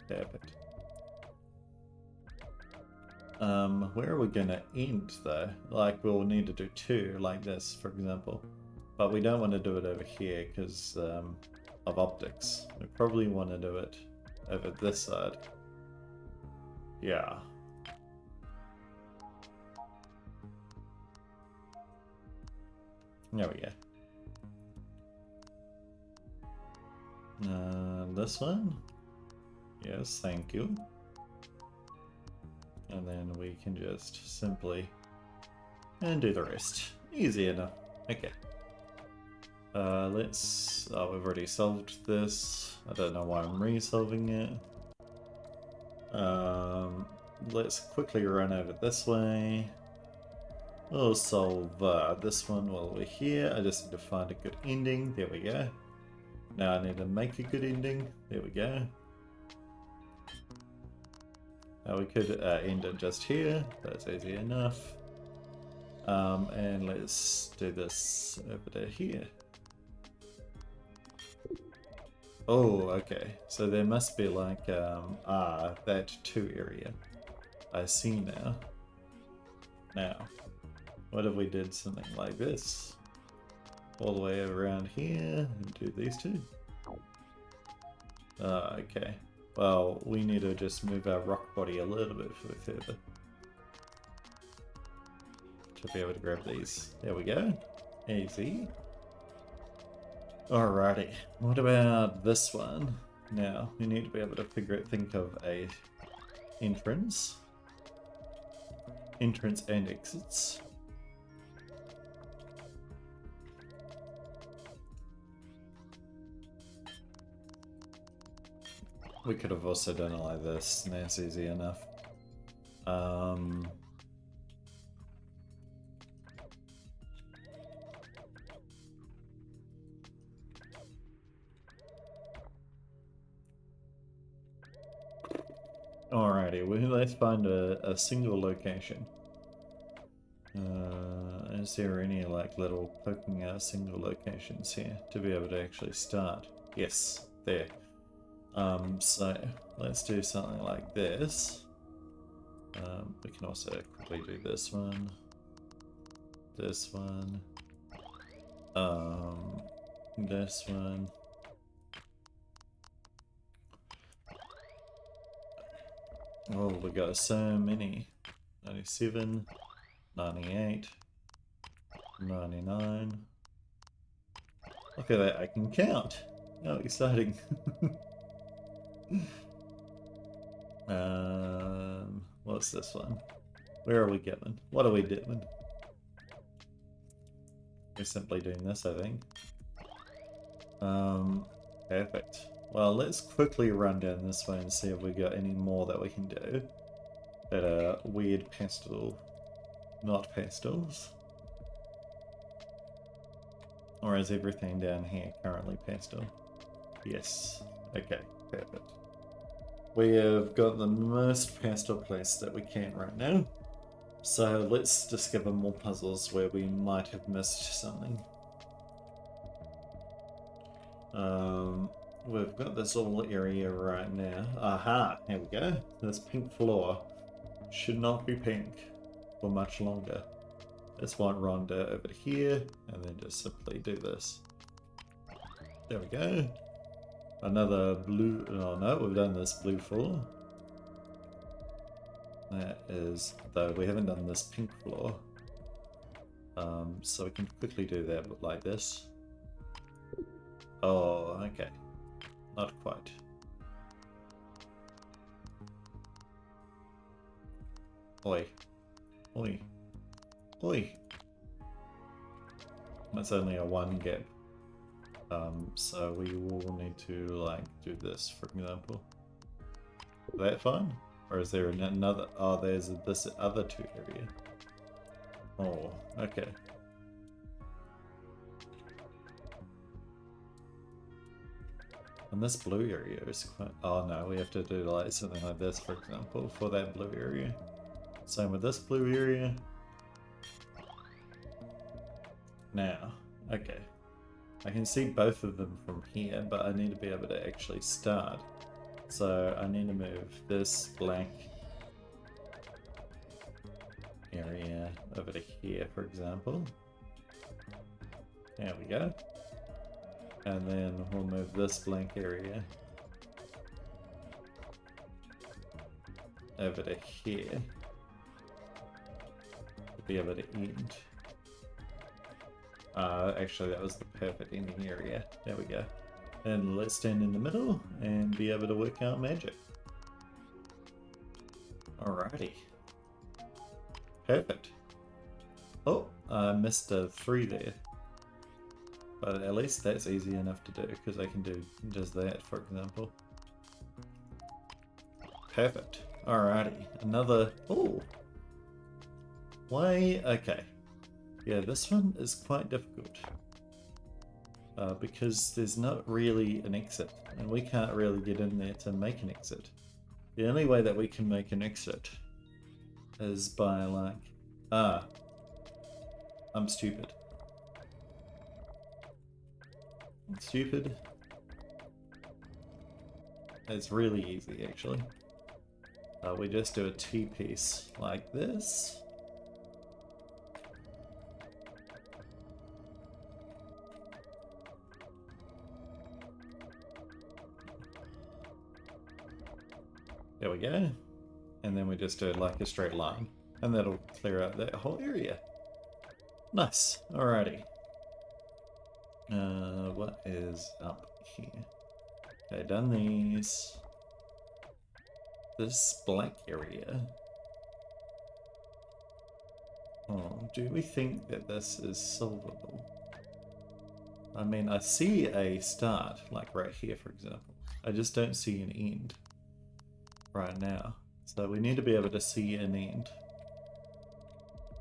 Perfect. Where are we gonna end though? Like we'll need to do two like this, for example. But we don't want to do it over here because of optics. We probably want to do it over this side. Yeah. There we go. This one? Yes, thank you. And then we can just simply do the rest. Easy enough. Okay. Let's... Oh, we've already solved this. I don't know why I'm re-solving it. Let's quickly run over this way. We'll solve this one while we're here. I just need to find a good ending. There we go. Now I need to make a good ending. There we go. Now we could end it just here. That's easy enough. And let's do this over to here. Oh, okay. So there must be like, that 2 area. I see now. Now, what if we did something like this? All the way around here and do these two? Okay. Well, we need to just move our rock body a little bit further to be able to grab these. There we go. Easy. Alrighty. What about this one? Now, we need to be able to think of a entrance. Entrance and exits. We could have also done it like this, and that's easy enough. Alrighty, well, let's find a single location. Is there any like little poking out single locations here to be able to actually start? Yes, there. So let's do something like this. We can also quickly do this one, this one, this one. Oh, we got so many. 97, 98, 99. Look at that, I can count. How exciting. What's this one? Where are we going? What are we doing? We're simply doing this, I think. Perfect. Well, let's quickly run down this way and see if we got any more that we can do that are weird pastel, not pastels. Or is everything down here currently pastel? Yes. Okay, perfect. We have got the most pastel place that we can right now. So let's discover more puzzles where we might have missed something. We've got this little area right now. Aha, here we go. This pink floor should not be pink for much longer. Let's want Rhonda over to here, and then just simply do this. There we go. Another blue, oh no, we've done this blue floor. That is, though we haven't done this pink floor. So we can quickly do that like this. Oh, okay. Not quite. Oi. Oi. Oi. That's only a one gap. So we will need to like do this, for example. Is that fine? Or is there another? Oh, there's this other two area. Oh, okay. And this blue area is quite... Oh no, we have to do like something like this, for example, for that blue area. Same with this blue area. Now, okay. I can see both of them from here, but I need to be able to actually start. So I need to move this black area over to here, for example. There we go. And then we'll move this blank area over to here to be able to end. Actually, that was the perfect ending area. There we go. And let's stand in the middle and be able to work out magic. Alrighty. Perfect. Oh, I missed a 3 there. But at least that's easy enough to do, because I can do just that, for example. Perfect. Alrighty. Another... Oh! Why? Okay. Yeah, this one is quite difficult. Because there's not really an exit, and we can't really get in there to make an exit. The only way that we can make an exit is by like... Ah. I'm stupid. I'm stupid. It's really easy, actually. We just do a T-piece like this. There we go. And then we just do it like a straight line. And that'll clear out that whole area. Nice. Alrighty. What is up here? Okay, done these. This black area. Oh, do we think that this is solvable? I mean, I see a start, like right here, for example. I just don't see an end right now. So we need to be able to see an end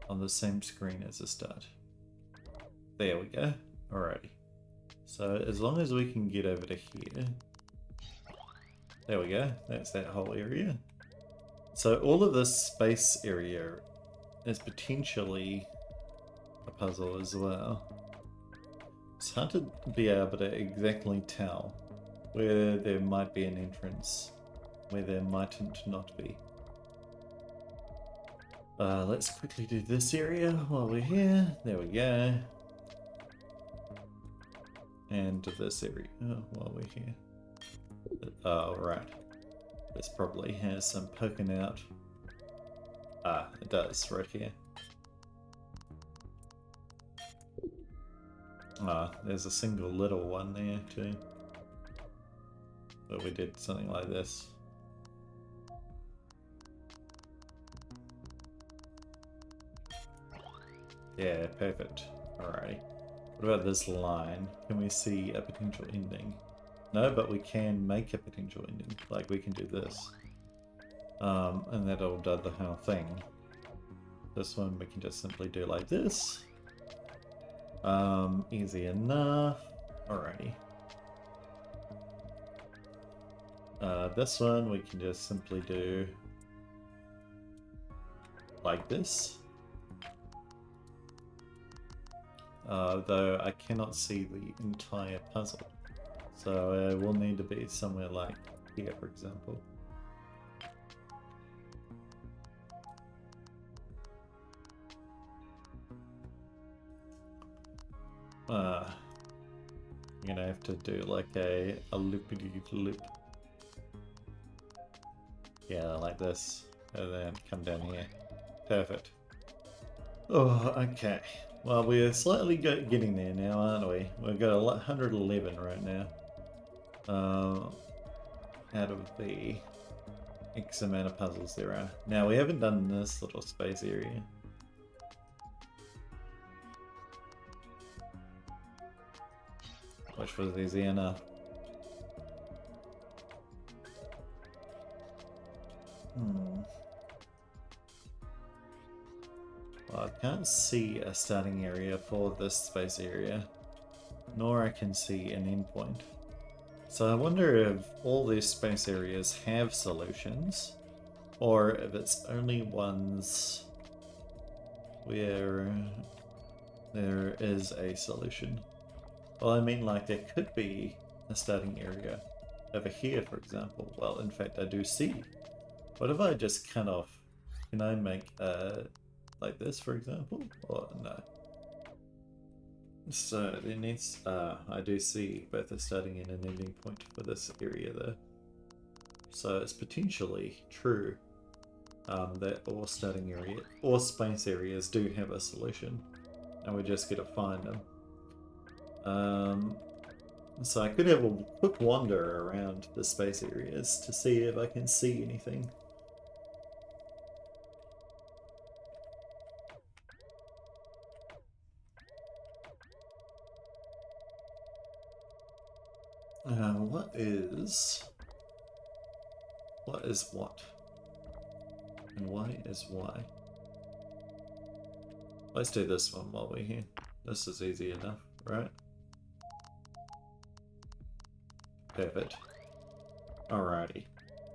on the same screen as a start. There we go. Alrighty. So as long as we can get over to here. There we go. That's that whole area. So all of this space area is potentially a puzzle as well. It's hard to be able to exactly tell where there might be an entrance, where there mightn't not be. Let's quickly do this area while we're here. There we go. And do this area while we're here. Oh, right. This probably has some poking out. Ah, it does, right here. Ah, there's a single little one there too. But we did something like this. Yeah, perfect. Alrighty. What about this line? Can we see a potential ending? No, but we can make a potential ending. Like we can do this. And that'll do the whole thing. This one we can just simply do like this. Easy enough. Alrighty. This one we can just simply do like this. Though I cannot see the entire puzzle. So it will need to be somewhere like here, for example. I'm gonna have to do like a loopity-loop. Yeah, like this. And then come down here. Perfect. Oh, okay. Well, we're slightly getting there now, aren't we? We've got 111 right now. Out of the X amount of puzzles there are. Now, we haven't done this little space area. Which was easy enough. Well, I can't see a starting area for this space area, nor I can see an endpoint. So I wonder if all these space areas have solutions, or if it's only ones where there is a solution. Well, I mean, like, there could be a starting area over here, for example. Well, in fact, I do see. What if I just cut off? Can I make like this, for example? Or no? So there needs. I do see both a starting and an ending point for this area there. So it's potentially true that all starting area or space areas do have a solution, and we just gotta find them. So I could have a quick wander around the space areas to see if I can see anything. What is what? And why is why? Let's do this one while we're here. This is easy enough, right? Perfect. Alrighty.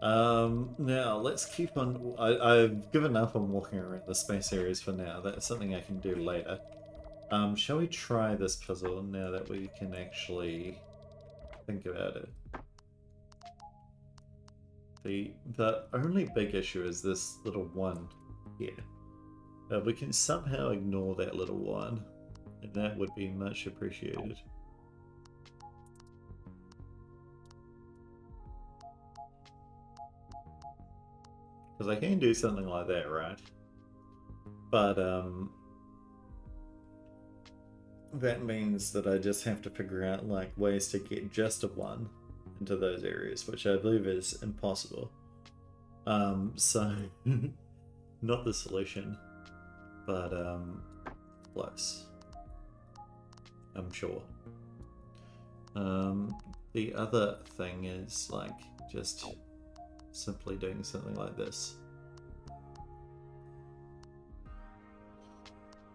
Now let's keep on. I've given up on walking around the space areas for now. That's something I can do later. Shall we try this puzzle now that we can actually think about it? The only big issue is this little one here. We can somehow ignore that little one, and that would be much appreciated. Because I can do something like that, right? But, that means that I just have to figure out, like, ways to get just a one into those areas, which I believe is impossible. So, not the solution, but, close. I'm sure. The other thing is, like, just simply doing something like this.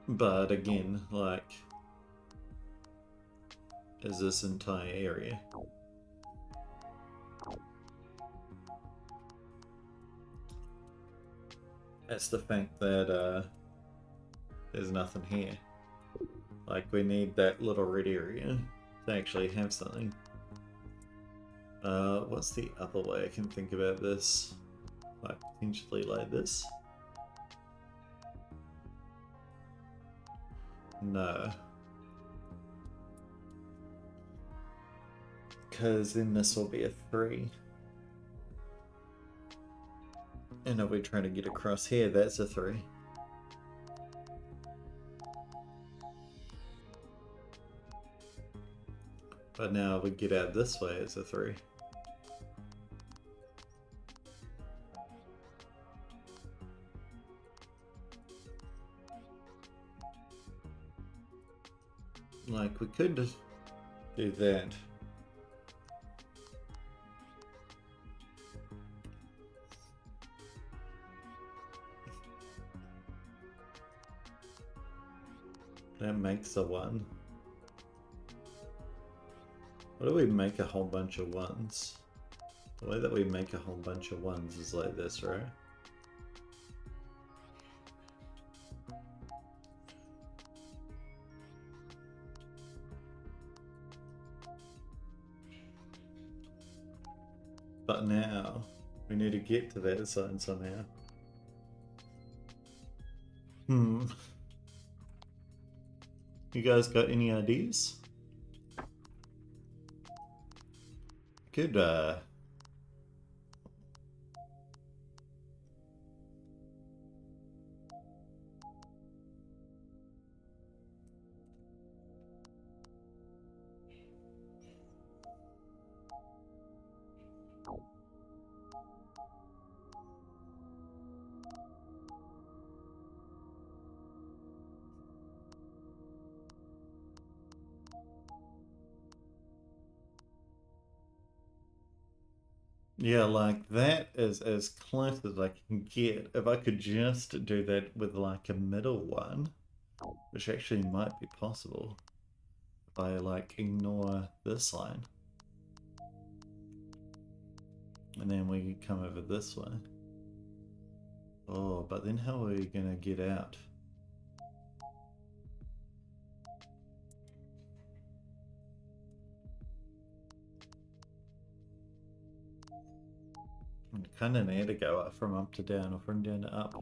But again, like, is this entire area? That's the fact that there's nothing here. Like, we need that little red area to actually have something. What's the other way I can think about this? Like, potentially like this? No. Because then this will be a 3. And if we try to get across here, that's a 3. But now if we get out this way, it's a 3. Like, we could just do that. That makes a 1. What do we make a whole bunch of 1s? The way that we make a whole bunch of 1s is like this, right? But now, we need to get to that side somehow. You guys got any ideas? Could, Yeah, like that is as close as I can get. If I could just do that with like a middle one, which actually might be possible if I like ignore this line. And then we come over this way. Oh, but then how are we gonna get out? I kind of need to go up from up to down or from down to up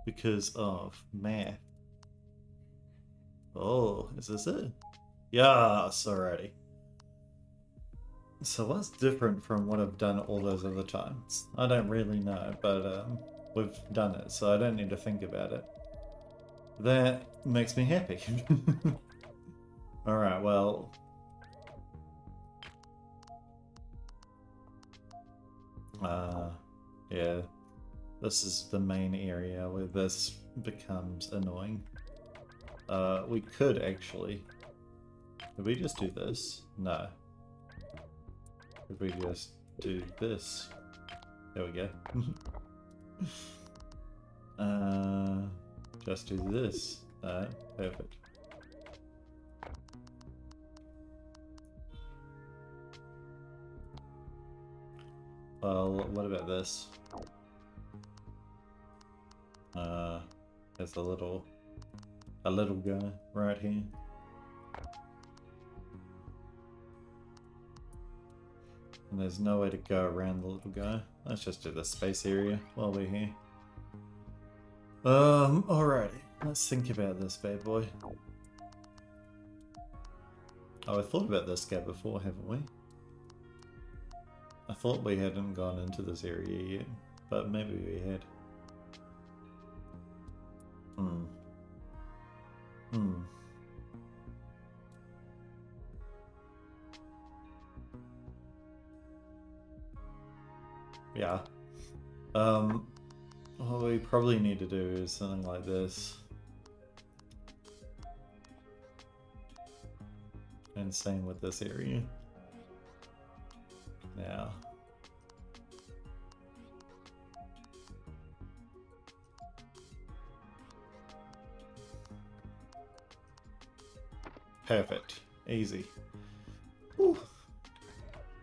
because of math. Oh, is this it? Yes, alrighty. So what's different from what I've done all those other times? I don't really know, but we've done it, so I don't need to think about it. That makes me happy. Alright, well... yeah. This is the main area where this becomes annoying. We could actually... Could we just do this? No. Could we just do this? There we go. Just do this. Perfect. Well, what about this? There's a little guy right here. And there's no way to go around the little guy. Let's just do the space area while we're here. Alrighty. Let's think about this bad boy. Oh, I thought about this guy before, haven't we? I thought we hadn't gone into this area yet, but maybe we had. Yeah. What we probably need to do is something like this. And same with this area. Now. Perfect. Easy. Whew.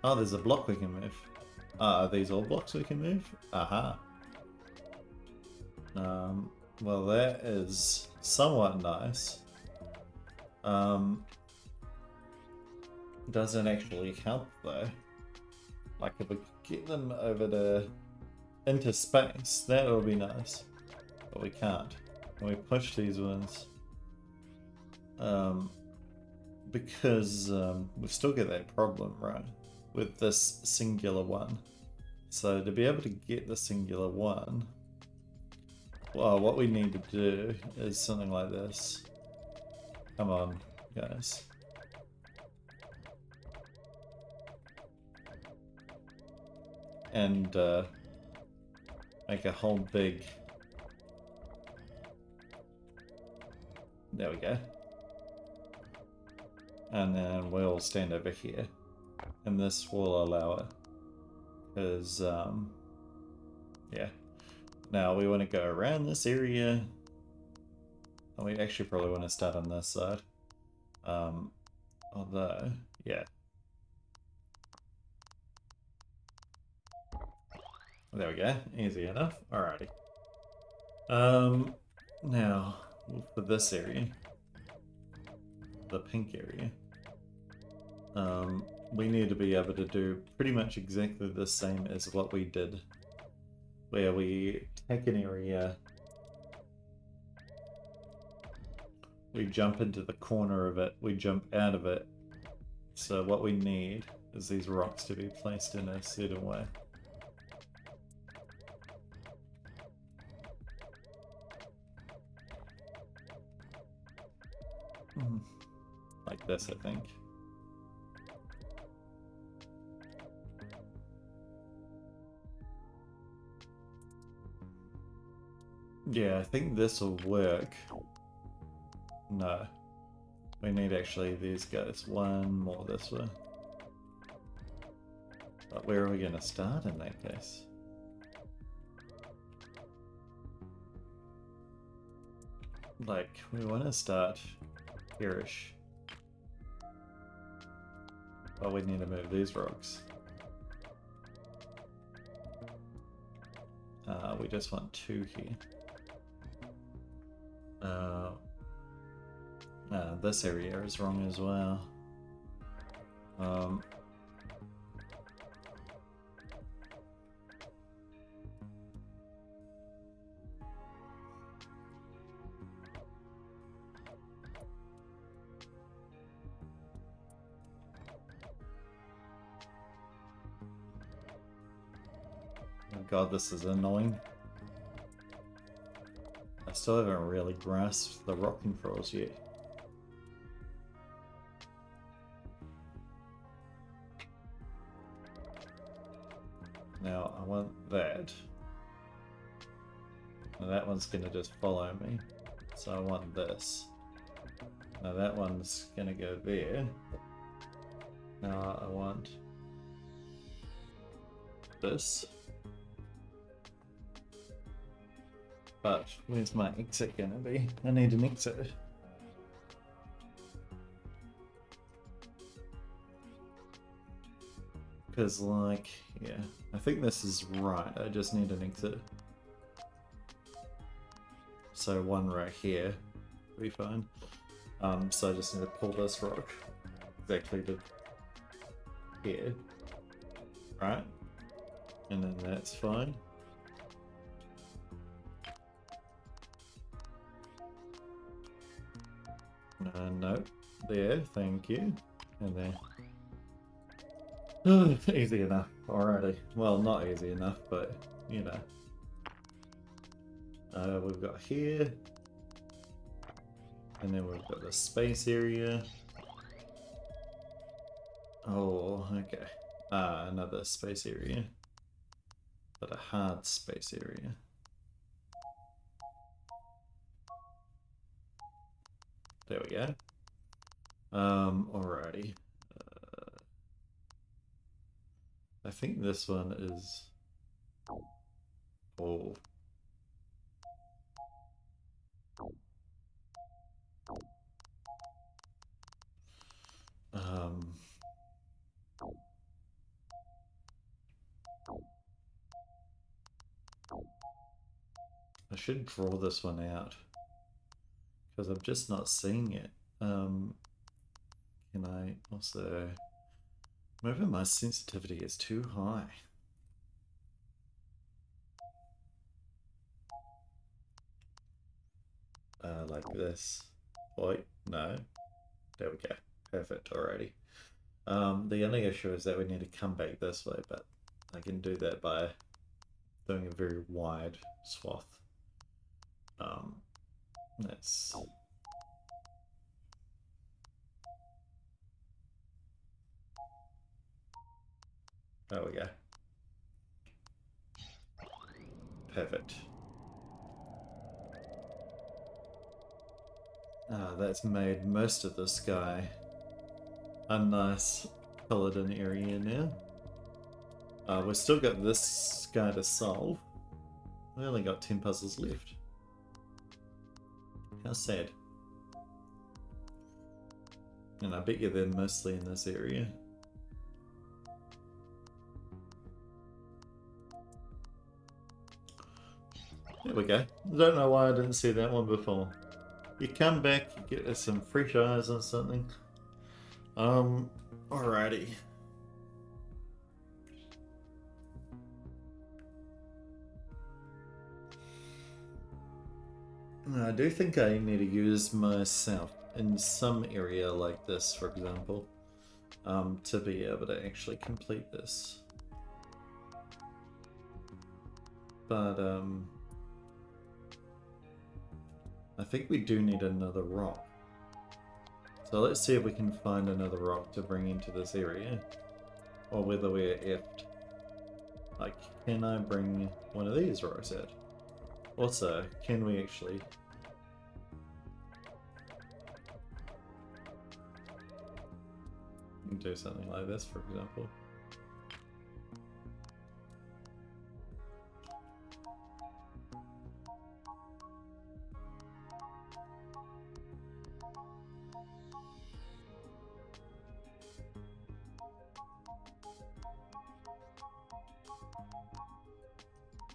Oh, there's a block we can move. Are these all blocks we can move? Aha. Well, that is somewhat nice. Doesn't actually help though. Like if we could get them over to into space, that would be nice. But we can't. And we push these ones. Because we've still got that problem, right? With this singular one. So to be able to get the singular one, well, what we need to do is something like this. Come on, guys. And make a whole big... There we go. And then we'll stand over here. And this will allow it. Because, yeah. Now we want to go around this area. And we actually probably want to start on this side. Although, yeah. There we go. Easy enough. Alrighty. Now, for this area. The pink area. We need to be able to do pretty much exactly the same as what we did. Where we take an area, we jump into the corner of it, we jump out of it. So what we need is these rocks to be placed in a certain way. Like this, I think. Yeah, I think this will work. No. We need actually these guys. One more this way. But where are we going to start in that case? Like, we want to start here-ish. But we need to move these rocks. We just want 2 here. This area is wrong as well. Oh god, this is annoying. I still haven't really grasped the rock controls yet. Now, I want that. Now that one's gonna just follow me. So I want this. Now that one's gonna go there. Now I want this. But where's my exit gonna be? I need an exit. Because, like, yeah, I think this is right. I just need an exit. So one right here will be fine. So I just need to pull this rock exactly to here, right? And then that's fine. No, there, thank you. And then easy enough, alrighty. Well, not easy enough, but you know. We've got here, and then we've got the space area. Oh, okay. Another space area, but a hard space area. There we go. Alrighty. I think this one is... Oh. I should draw this one out because I'm just not seeing it. Can I also... Maybe my sensitivity is too high. Like this. Wait, no. There we go. Perfect, alrighty. The only issue is that we need to come back this way, but I can do that by doing a very wide swath. That's... There we go. Perfect. That's made most of the sky a nice coloured in area now. We've still got this guy to solve. We only got 10 puzzles left. How sad. And I bet you they're mostly in this area. There we go. Don't know why I didn't see that one before. You come back, you get some fresh eyes or something. Alrighty. I do think I need to use myself in some area like this, for example, to be able to actually complete this. But, I think we do need another rock. So let's see if we can find another rock to bring into this area. Or whether we're effed. Like, can I bring one of these rocks out? Also, can we actually... do something like this, for example.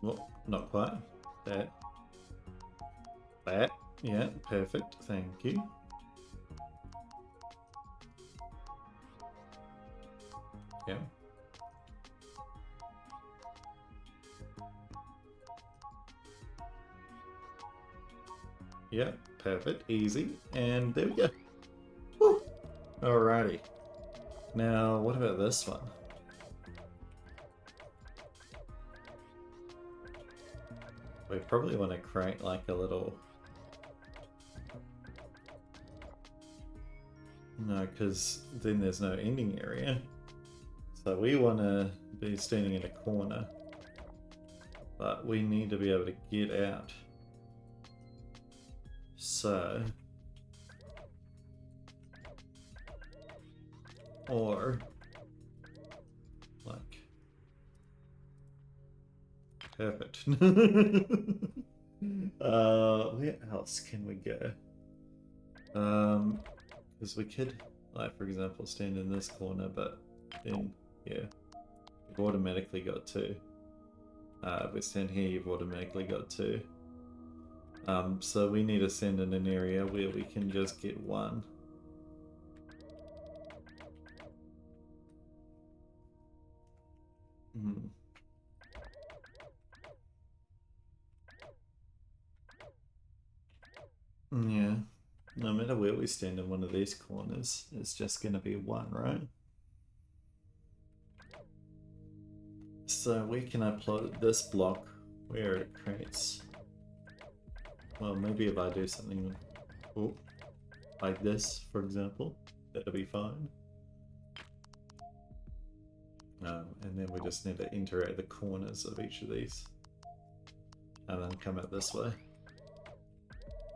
Well, not quite. That. That. Yeah, perfect. Thank you. Yeah. Yeah, perfect. Easy. And there we go. Woo! Alrighty. Now, what about this one? We probably want to create like a little... No, because then there's no ending area. So we want to be standing in a corner. But we need to be able to get out. So... Or... Like... Perfect. Where else can we go? Because we could, like, for example, stand in this corner, but then, yeah, you've automatically got two. If we stand here, you've automatically got two. So we need to stand in an area where we can just get one. Hmm. Yeah. No matter where we stand in one of these corners, it's just going to be one, right? So where can I plot this block where it creates... Well, maybe if I do something like this, for example, that'll be fine. And then we just need to enter at the corners of each of these. And then come out this way.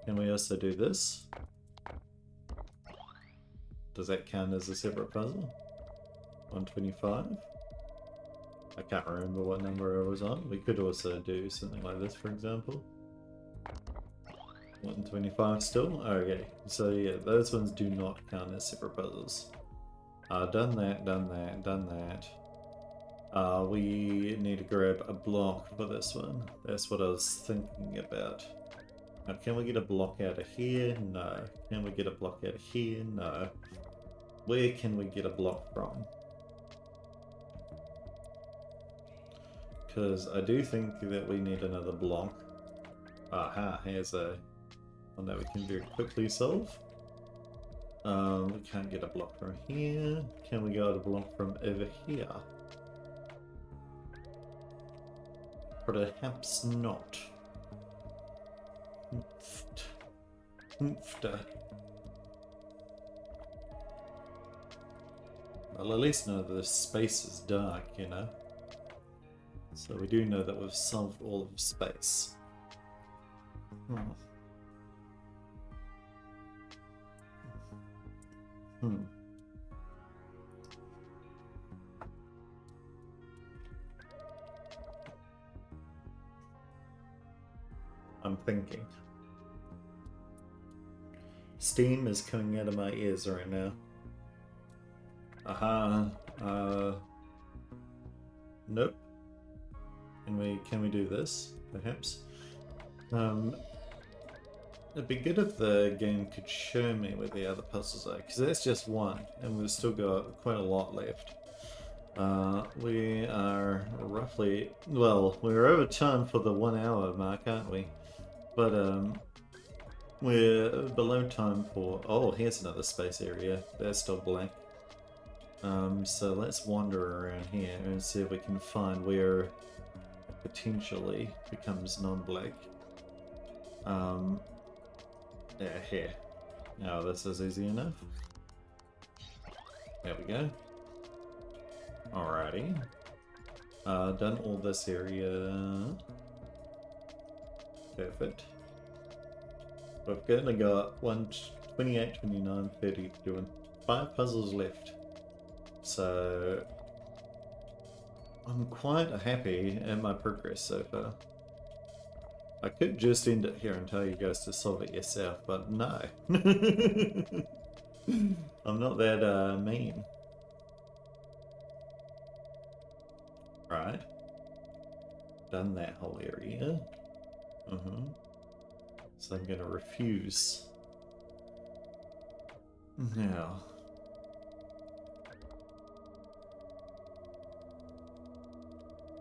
Can we also do this? Does that count as a separate puzzle? 125? I can't remember what number I was on. We could also do something like this, for example. 125 still? Okay, so yeah, those ones do not count as separate puzzles. Done that, done that, done that. We need to grab a block for this one. That's what I was thinking about. Now, can we get a block out of here? No. Can we get a block out of here? No. Where can we get a block from? Because I do think that we need another block. Aha, here's a one that we can very quickly solve. We can't get a block from here. Can we get a block from over here? Perhaps not. Well, at least know that the space is dark, you know? So we do know that we've solved all of space. I'm thinking. Steam is coming out of my ears right now. Aha. Nope. Can we do this, perhaps? It'd be good if the game could show me where the other puzzles are, because that's just one, and we've still got quite a lot left. We are roughly, well, we're over time for the 1 hour mark, aren't we? But we're below time for, oh, here's another space area, that's still blank. So let's wander around here and see if we can find where it potentially becomes non-black. Yeah, here. Now this is easy enough. There we go. Alrighty. Done all this area. Perfect. We've currently got 28, 29, 30, doing 5 puzzles left. So I'm quite happy at my progress so far. I could just end it here and tell you guys to solve it yourself, but no. I'm not that mean. Right. done that whole area. So I'm going to refuse. Now.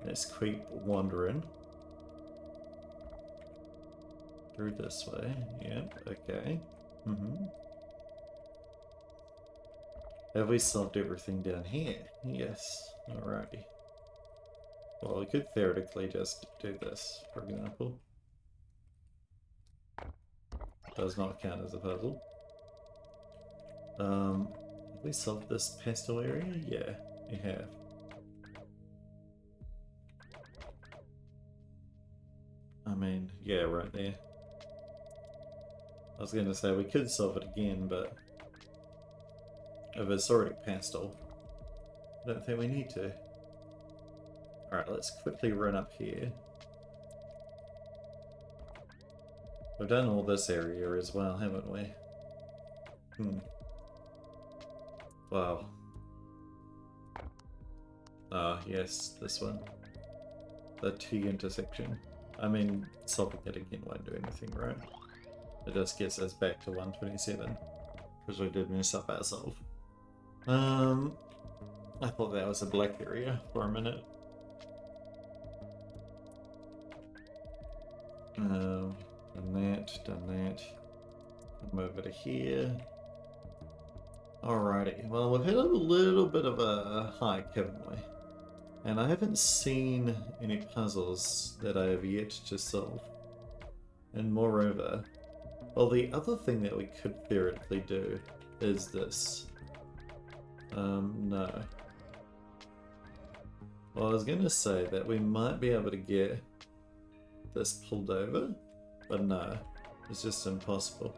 Let's keep wandering. Through this way. Yep, okay. Have we solved everything down here? Yes. Alrighty. Well, we could theoretically just do this, for example. Does not count as a puzzle. Have we solved this pastel area? Yeah, we have. I mean, yeah, right there. I was going to say we could solve it again, but if it's already pastel, I don't think we need to. Alright, let's quickly run up here. We've done all this area as well, haven't we? Wow. Ah, yes, this one. The T intersection. I mean, solving it again won't do anything, right? It just gets us back to 127. Because we did mess up ourselves. I thought that was a black area for a minute. Done that, done that. Come over to here. Alrighty, well we've had a little bit of a hike, haven't we? And I haven't seen any puzzles that I have yet to solve. And moreover, well the other thing that we could theoretically do is this. No. Well, I was going to say that we might be able to get this pulled over, but no, it's just impossible.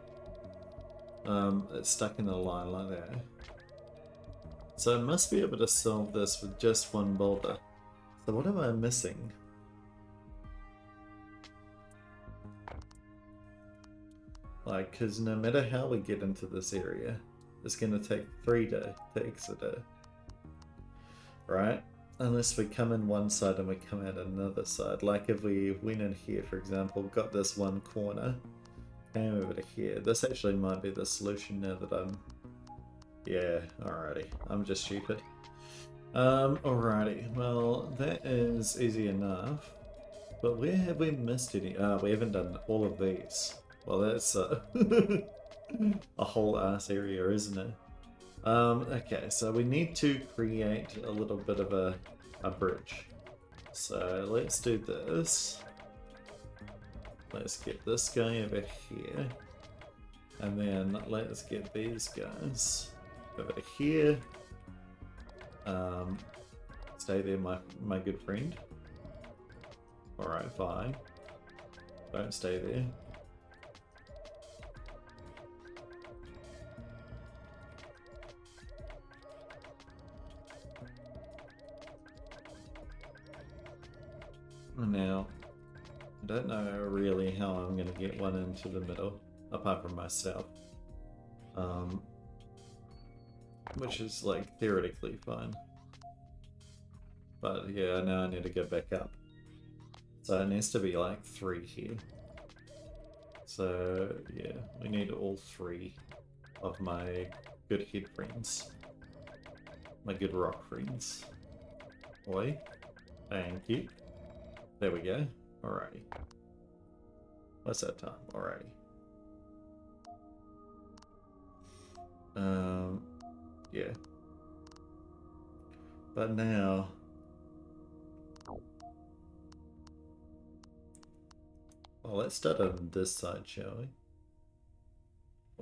It's stuck in a line like that. So I must be able to solve this with just one boulder. So what am I missing? Like, because no matter how we get into this area, it's going to take 3 to exit it. Right? Unless we come in one side and we come out another side. Like if we went in here, for example, got this one corner, came over to here. This actually might be the solution now that I'm... Yeah, alrighty. I'm just stupid. Alrighty. Well, that is easy enough. But where have we missed any? We haven't done all of these. Well, that's a whole ass area, isn't it? Okay, so we need to create a little bit of a bridge. So let's do this. Let's get this guy over here. And then let's get these guys over here. Stay there, my good friend. Alright, fine. Don't stay there. Now, I don't know really how I'm going to get one into the middle, apart from myself. Which is, like, theoretically fine. But yeah, now I need to go back up. So it needs to be, like, 3 here. So, yeah, we need all 3 of my good head friends. My good rock friends. Oi. Thank you. There we go. Alrighty. What's that time? Alrighty. Yeah. But now... Well, let's start on this side, shall we?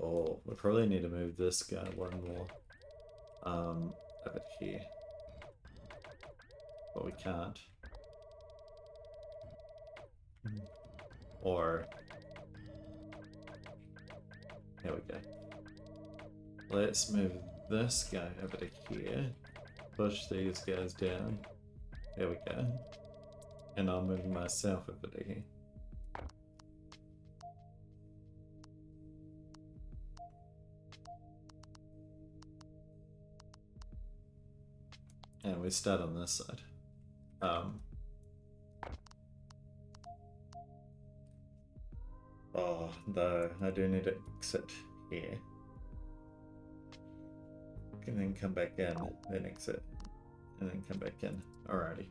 Oh, we probably need to move this guy one more. Over here. But we can't. Or... There we go. Let's move this guy over to here. Push these guys down. There we go. And I'll move myself over to here. And we start on this side. Oh, no, I do need to exit here. And then come back in, then exit, and then come back in. Alrighty.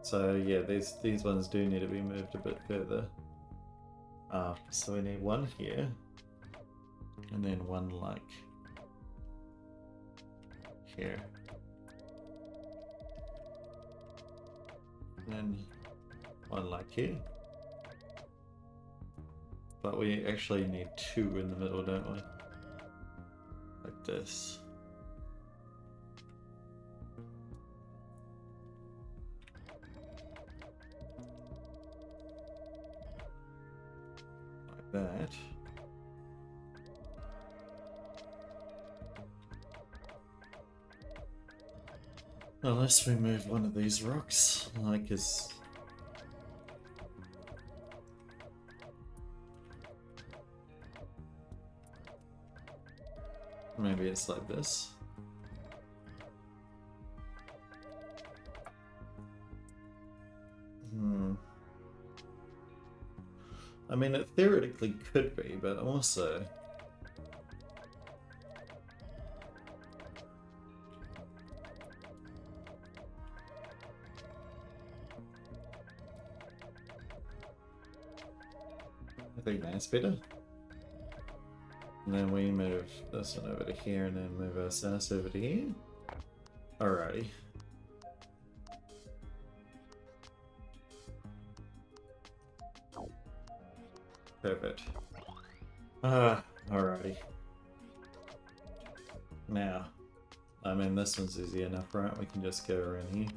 So yeah, these ones do need to be moved a bit further. So we need one here, and then one like here. And then one like here. But we actually need two in the middle, don't we? Like this. Like that. Unless we move one of these rocks, like is. Maybe it's like this. I mean, it theoretically could be, but also... I think that's better. And then we move this one over to here and then move our sass over to here. Alrighty. Perfect. Alrighty. Now, I mean, this one's easy enough, right? We can just go around here.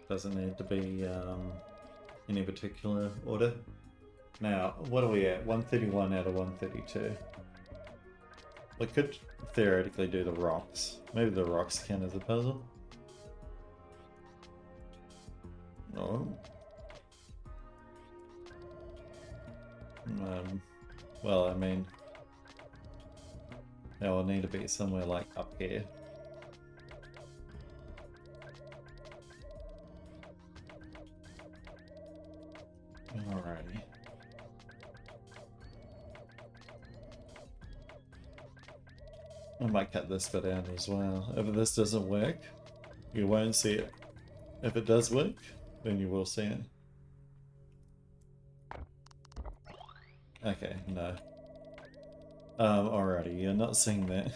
Doesn't need to be any particular order. Now, what are we at? 131 out of 132. We could theoretically do the rocks. Maybe the rocks count as a puzzle. No. Well, I mean, it will need to be somewhere like up here. Alrighty. I might cut this bit out as well. If this doesn't work, you won't see it. If it does work, then you will see it. Okay, no. Alrighty, you're not seeing that.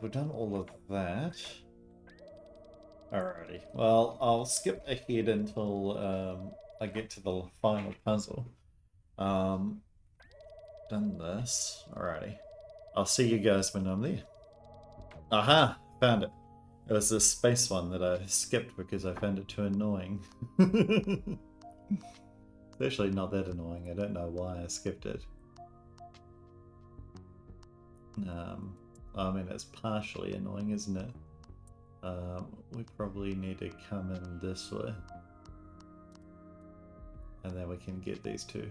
We've done all of that. Alrighty, well, I'll skip ahead until I get to the final puzzle. Done this. Alrighty. I'll see you guys when I'm there. Aha! Found it. It was this space one that I skipped because I found it too annoying. It's actually not that annoying. I don't know why I skipped it. I mean, it's partially annoying, isn't it? We probably need to come in this way. And then we can get these two.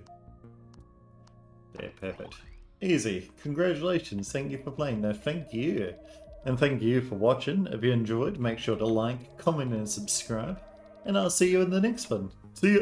Yeah, perfect. Easy. Congratulations. Thank you for playing. No, thank you. And thank you for watching. If you enjoyed, make sure to like, comment, and subscribe. And I'll see you in the next one. See ya!